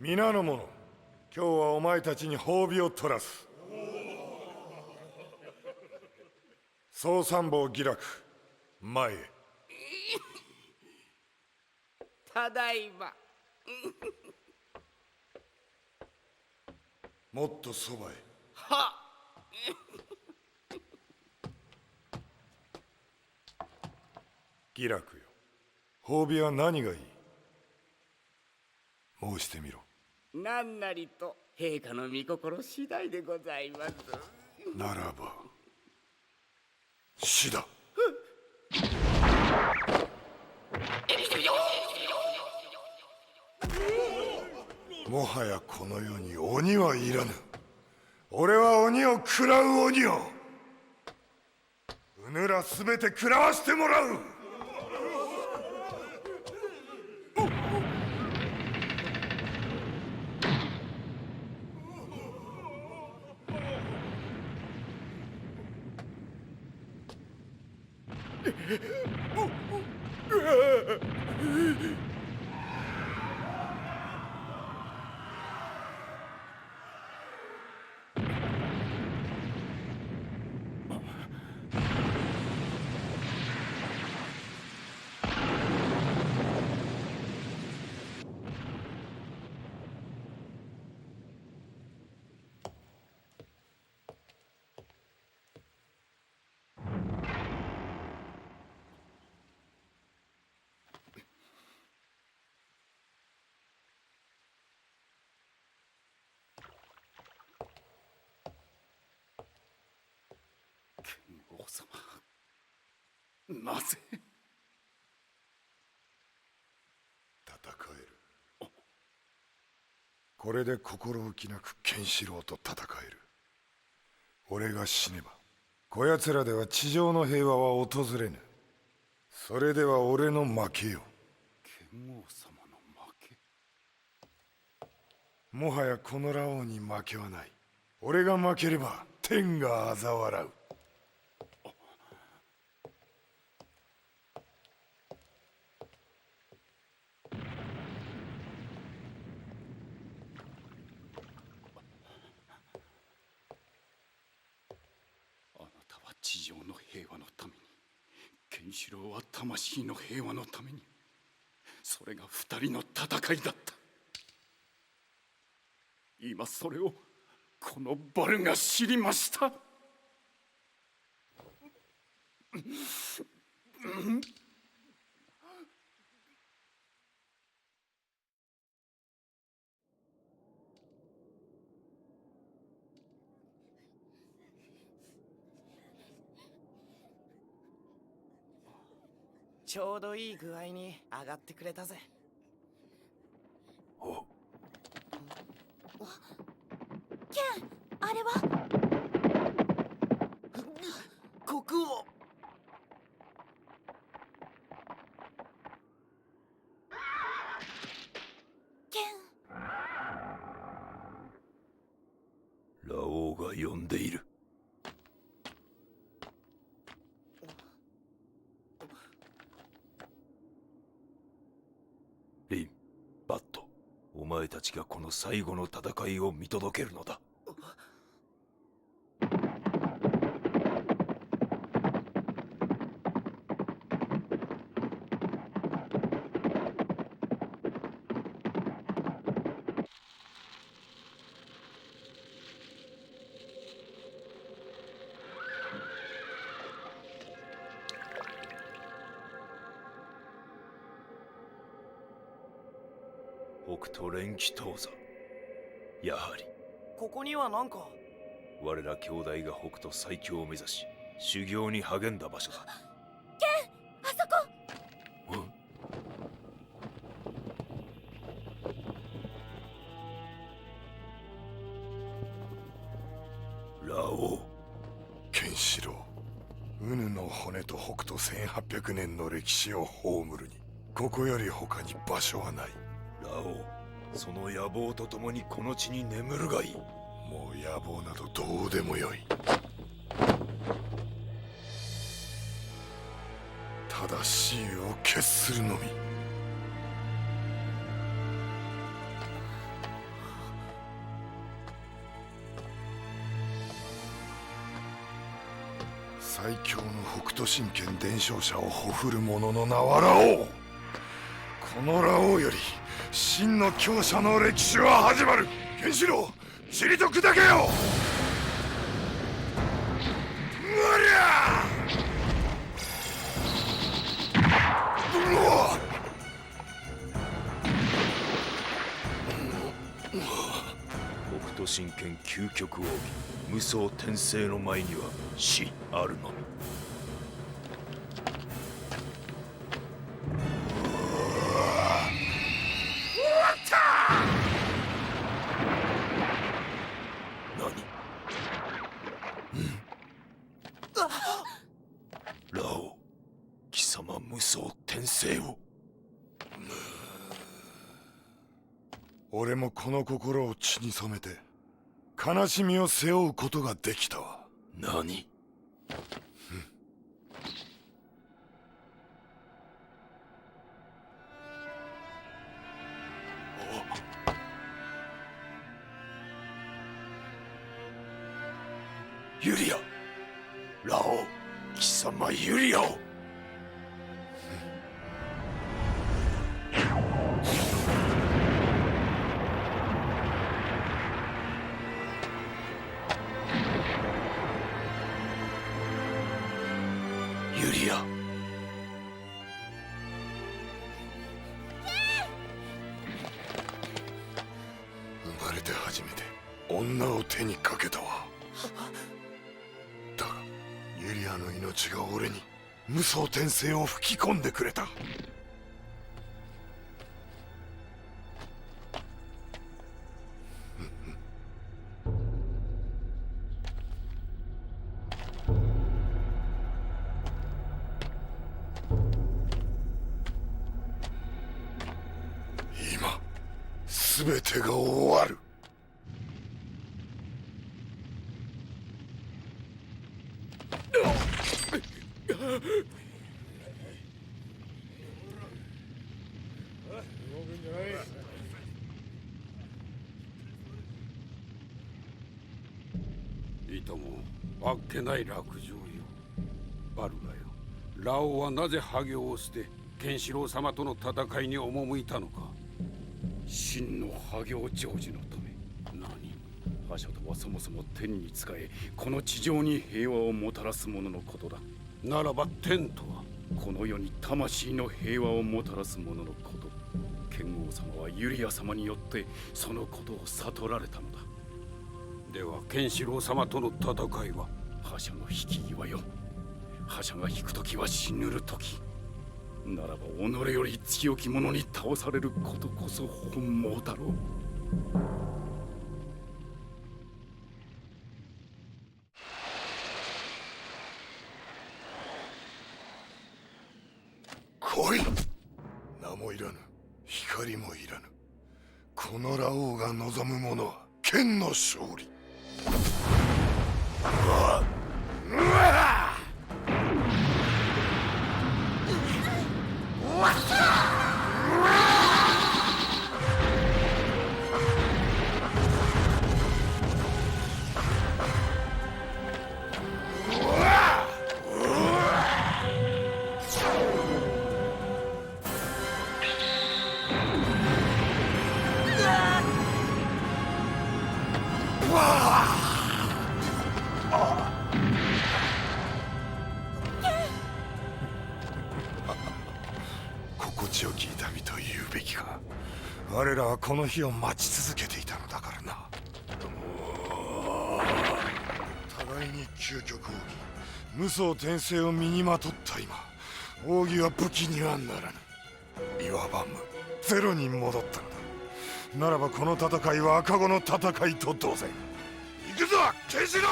皆の者、今日はお前たちに褒美を取らす。総参謀義楽、前へ。ただいま。もっとそばへ。はっ。気楽よ。褒美は何がいい？申してみろ。何なりと陛下の御心次第でございます。ならば死だ。もはやこの世に鬼はいらぬ。俺は鬼を食らう鬼をうぬらすべて食らわしてもらう。王様、なぜ？戦える。これで心置きなくケンシロウと戦える。俺が死ねばこやつらでは地上の平和は訪れぬ。それでは俺の負けよ。剣王様の負け？もはやこのラオウに負けはない。俺が負ければ天が嘲笑う。地上の平和のために、ケンシロウは魂の平和のために。それが二人の戦いだった。今それをこのバルが知りました。ちょうどいい具合に上がってくれたぜ。ケン、あれは国王。ケン。ラオウが呼んでいる。リン、バット、お前たちがこの最後の戦いを見届けるのだ。北斗連騎刀座、やはりここには何か。我ら兄弟が北斗最強を目指し修行に励んだ場所だ。ケン、あそこ。ラオウ、ケンシロウ、ウヌの骨と北斗1800年の歴史を葬るにここより他に場所はない。ラオウ、その野望とともにこの地に眠るがいい。もう野望などどうでもよい。ただ死を決するのみ。最強の北斗神拳伝承者をほふる者の名はラオウ。このラオウより真の強者の歴史は始まる。ケンシロウ、ちりと砕けよ。うわりゃ神剣究極奥義無双転生の前には死あるのみ。ラオウ、貴様無双転生を。俺もこの心を血に染めて悲しみを背負うことができたわ。何？ユリア、ラオウ、貴様ユリアを。ユリア。生まれて初めて女を手にかけたわ。だがユリアの命が俺に無双転生を吹き込んでくれた。今全てが終わる。いとも、あっけない落城よ。バルガよ、ラオウはなぜハ行を捨てケンシロウ様との戦いに赴いたのか。真のハ行成就のため。何？覇者とはそもそも天に仕え、この地上に平和をもたらすもののことだ。ならば天とはこの世に魂の平和をもたらすもののこと。剣王様はユリア様によってそのことを悟られたのだ。ではケンシロウ様との戦いは？覇者の引き際よ。覇者が引く時は死ぬる時。ならば己より強き者に倒されることこそ本望だろう。来い。名もいらぬ、光もいらぬ。このラオウが望むものは剣の勝利。心地よき痛みと言うべきか。我らはこの日を待ち続けていたのだからな。互いに究極奥義無双転生を身にまとった今、奥義は武器にはならぬ。いわば無ゼロに戻ったのだ。ならばこの戦いは赤子の戦いと同然。行くぞケンシロウ。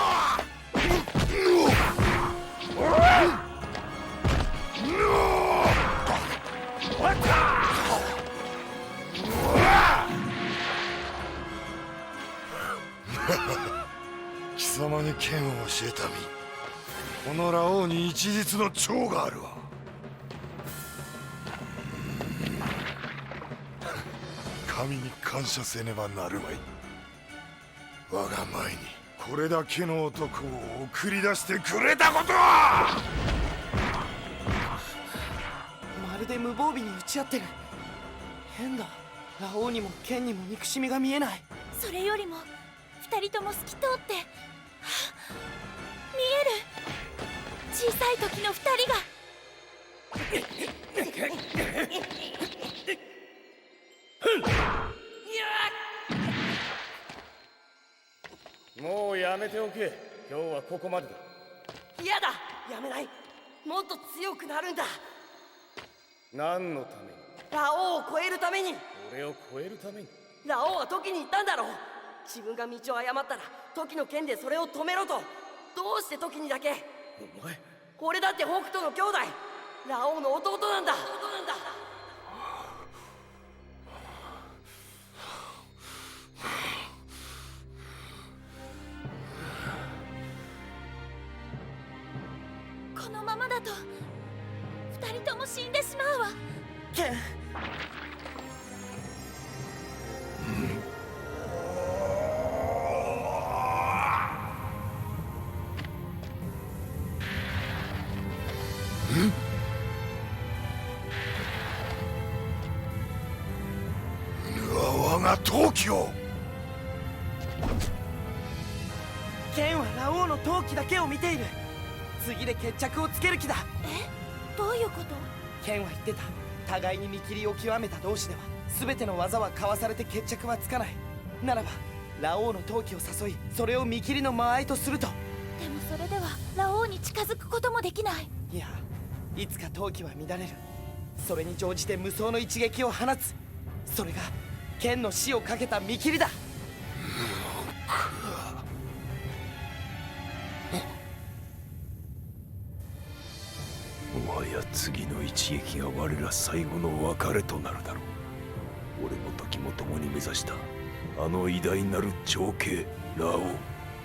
貴様に剣を教えた身、このラオウに一日の長があるわ。神に感謝せねばなるまい。我が前にこれだけの男を送り出してくれたことは。まるで無防備に打ち合ってる。変だ。ラオウにも剣にも憎しみが見えない。それよりも二人とも透き通って、見える。小さい時の二人が。めておけ。今日はここまでだ。嫌だ。やめない。もっと強くなるんだ。何のために？ラオウを超えるために。俺を超えるために？ラオウはトキに言ったんだろう。自分が道を誤ったらトキの剣でそれを止めろと。どうしてトキにだけ？お前。俺だって北斗の兄弟、ラオウの弟なんだ。このままだと二人とも死んでしまうわ。ケン。我が闘気を。ケンはラオウの闘気だけを見ている。次で決着をつける気だ。どういうこと？ケンは言ってた。互いに見切りを極めた同士では全ての技は交わされて決着はつかない。ならばラオウの闘気を誘い、それを見切りの間合いとすると。でもそれではラオウに近づくこともできない。いや、いつか闘気は乱れる。それに乗じて無双の一撃を放つ。それがケンの死をかけた見切りだ。もはや次の一撃が我ら最後の別れとなるだろう。俺も時も共に目指したあの偉大なる長兄ラオウ、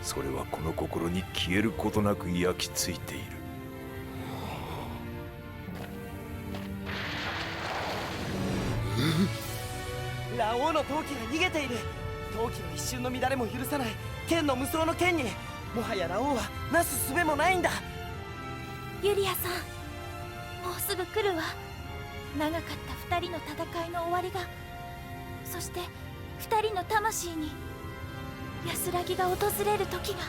それはこの心に消えることなく焼き付いている。ラオウの闘気が逃げている。闘気の一瞬の乱れも許さないケンの無双の剣に、もはやラオウはなす術もないんだ。ユリアさん、もうすぐ来るわ。長かった二人の戦いの終わりが、そして二人の魂に安らぎが訪れる時が。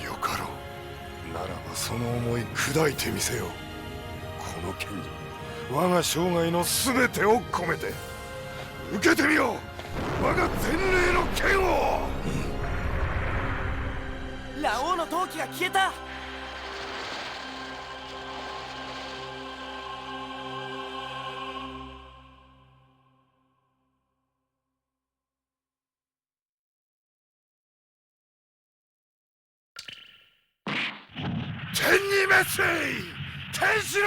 よかろう。ならばその思い砕いてみせよう。この剣に我が生涯の全てを込めて受けてみよう、我が前霊の剣を。ラオウの闘気が消えた。天に滅せ天使の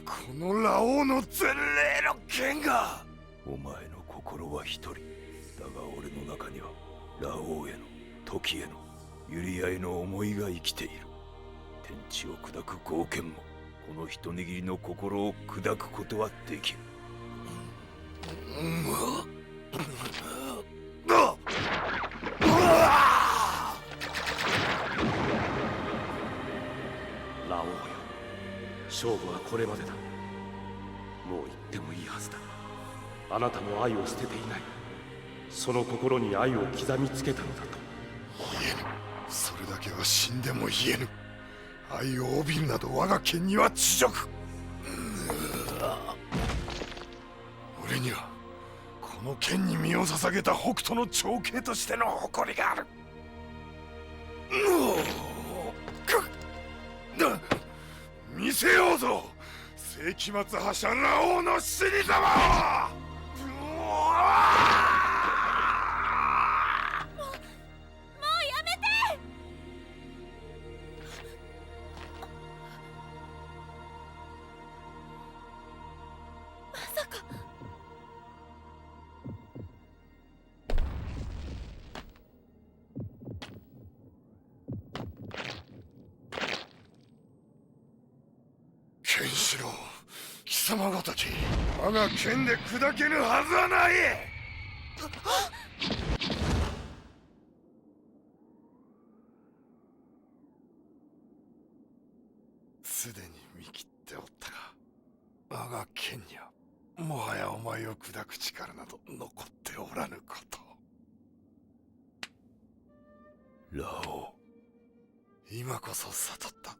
このラオウの前霊の剣が。お前の心は一人だが、俺の中にはラオウへの時へのユリアへの思いが生きている。天地を砕く豪剣もこの一握りの心を砕くことはできる。ラオウよ、勝負はこれまでだ。もう言ってもいいはずだ。あなたも愛を捨てていない。その心に愛を刻みつけたのだと。言えぬ。それだけは死んでも言えぬ。愛を帯びるなど我が剣には恥辱。俺にはこの剣に身を捧げた北斗の長兄としての誇りがある。見せようぞ、世紀末覇者ラオウの死に様を。ケンシロウ、貴様ごとき我が剣で砕けぬはずはない。すでに見切っておったが、我が剣にはもはやお前を砕く力など残っておらぬこと。ラオウ、今こそ悟った。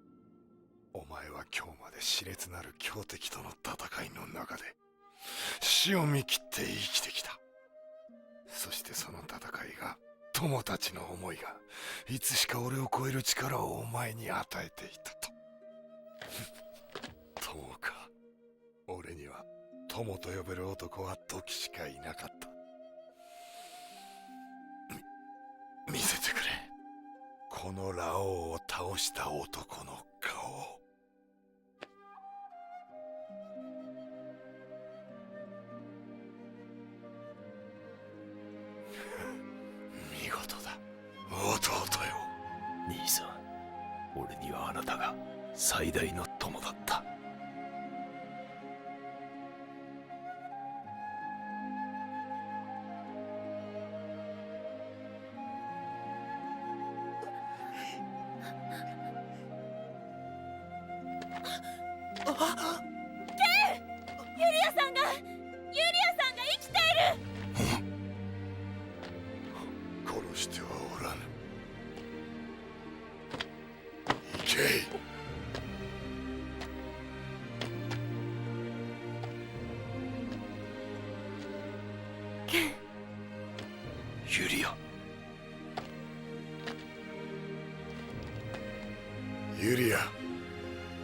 お前は今日まで熾烈なる強敵との戦いの中で死を見切って生きてきた。そしてその戦いが、友たちの思いがいつしか俺を超える力をお前に与えていたと。友か。俺には友と呼べる男は時しかいなかった。見せてくれ、このラオウを倒した男の顔を。見事だ、弟よ。兄さん、俺にはあなたが最大の友だった。殺してはおらぬ。行け。ユリア。ユリア、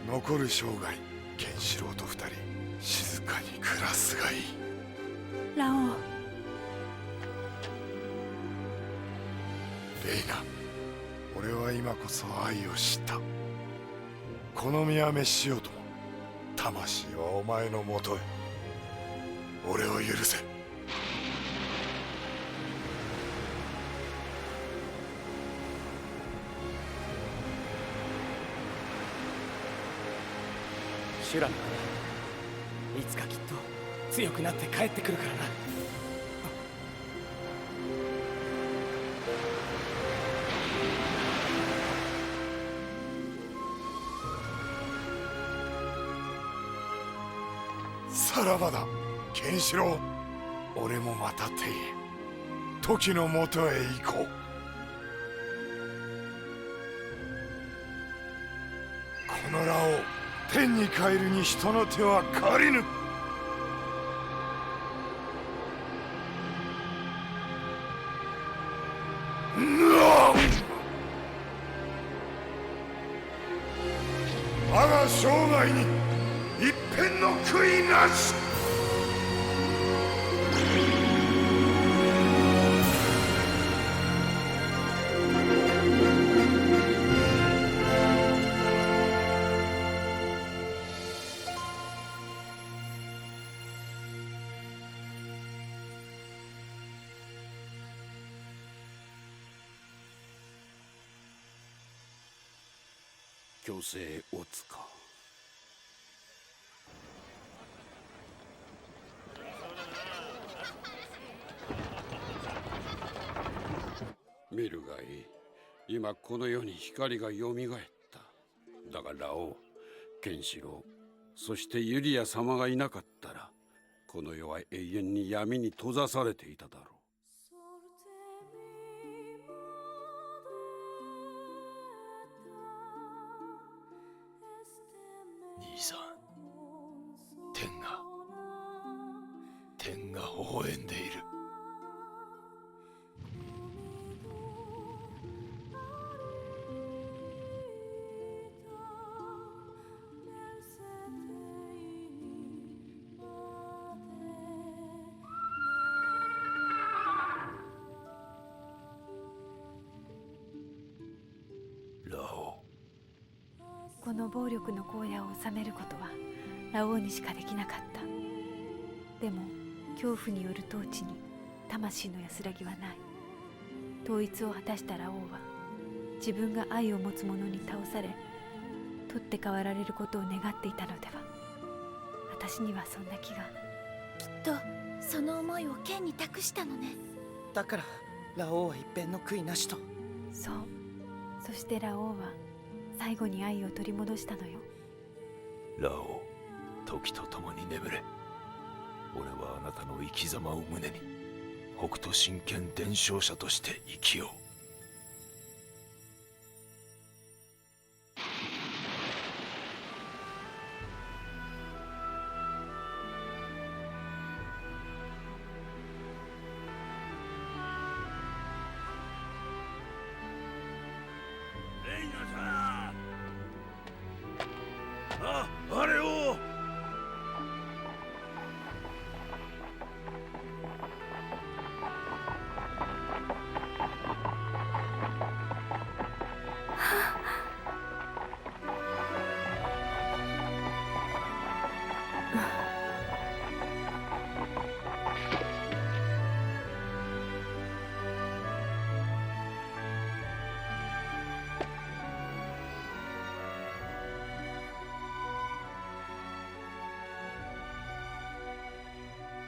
残る生涯ケンシロウと二人静かに暮らすがいい。ラオウ、レイナ、俺は今こそ愛を知った。この身は滅しようとも魂はお前のもとへ。俺を許せ。シュラの花、いつかきっと強くなって帰ってくるからな。さらばだ、ケンシロウ。俺もまた天へ、時のもとへ行こう。このラオウ、天に帰るに人の手は借りぬ。我が生涯に一片の悔いなし。強制大塚。見るがいい。今この世に光がよみがえった。だがラオウ、ケンシロウ、そしてユリア様がいなかったら、この世は永遠に闇に閉ざされていただろう。兄さん、天が微笑んでいる。この暴力の荒野を治めることはラオウにしかできなかった。でも恐怖による統治に魂の安らぎはない。統一を果たしたラオウは自分が愛を持つ者に倒され取って代わられることを願っていたのでは。私にはそんな気が。きっとその思いを剣に託したのね。だからラオウは一片の悔いなしと。そう。そしてラオウは最後に愛を取り戻したのよ。ラオウ、時とともに眠れ。俺はあなたの生き様を胸に北斗神拳伝承者として生きよう。レイナさん、あれを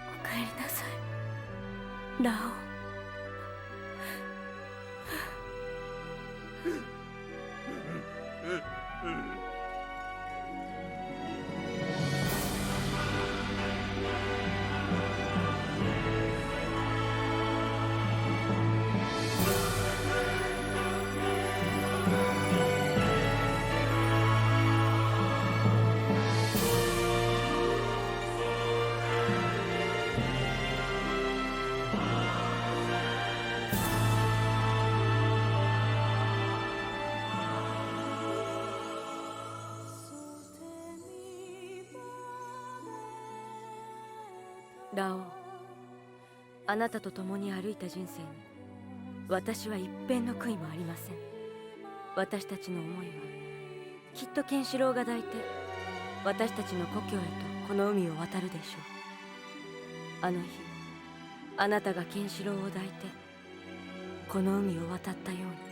おかえりなさい、ラオウ。ラオウ、あなたと共に歩いた人生に私は一片の悔いもありません。私たちの思いはきっとケンシロウが抱いて私たちの故郷へとこの海を渡るでしょう。あの日あなたがケンシロウを抱いてこの海を渡ったように。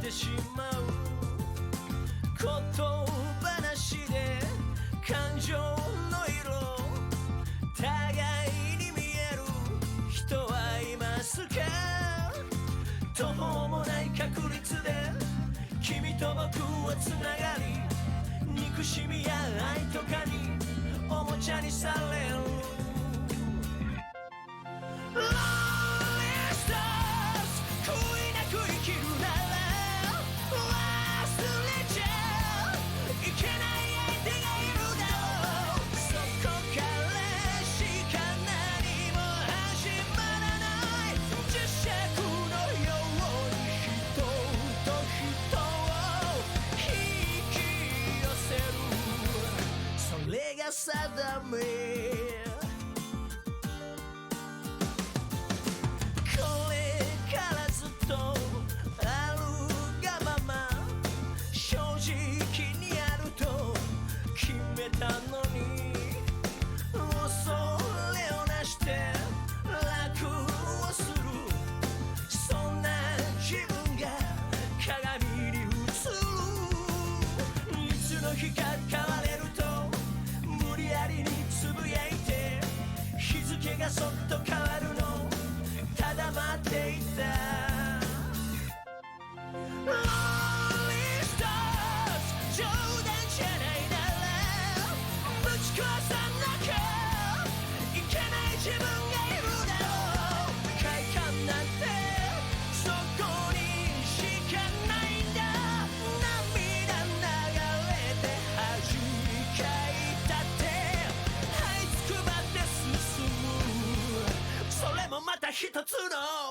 しまう言話で感情の色互いに見える人はいますか。途方もない確率で君と僕はつながり、憎しみや愛とかにおもちゃにされる。定めこれからずっとあるがまま正直にあると決めたのに、恐れをなして楽をする、そんな自分が鏡に映る。いつの日か変われると無理やりにつぶやいて、日付がそっと変わるのただ待っていた。Lonely stars つの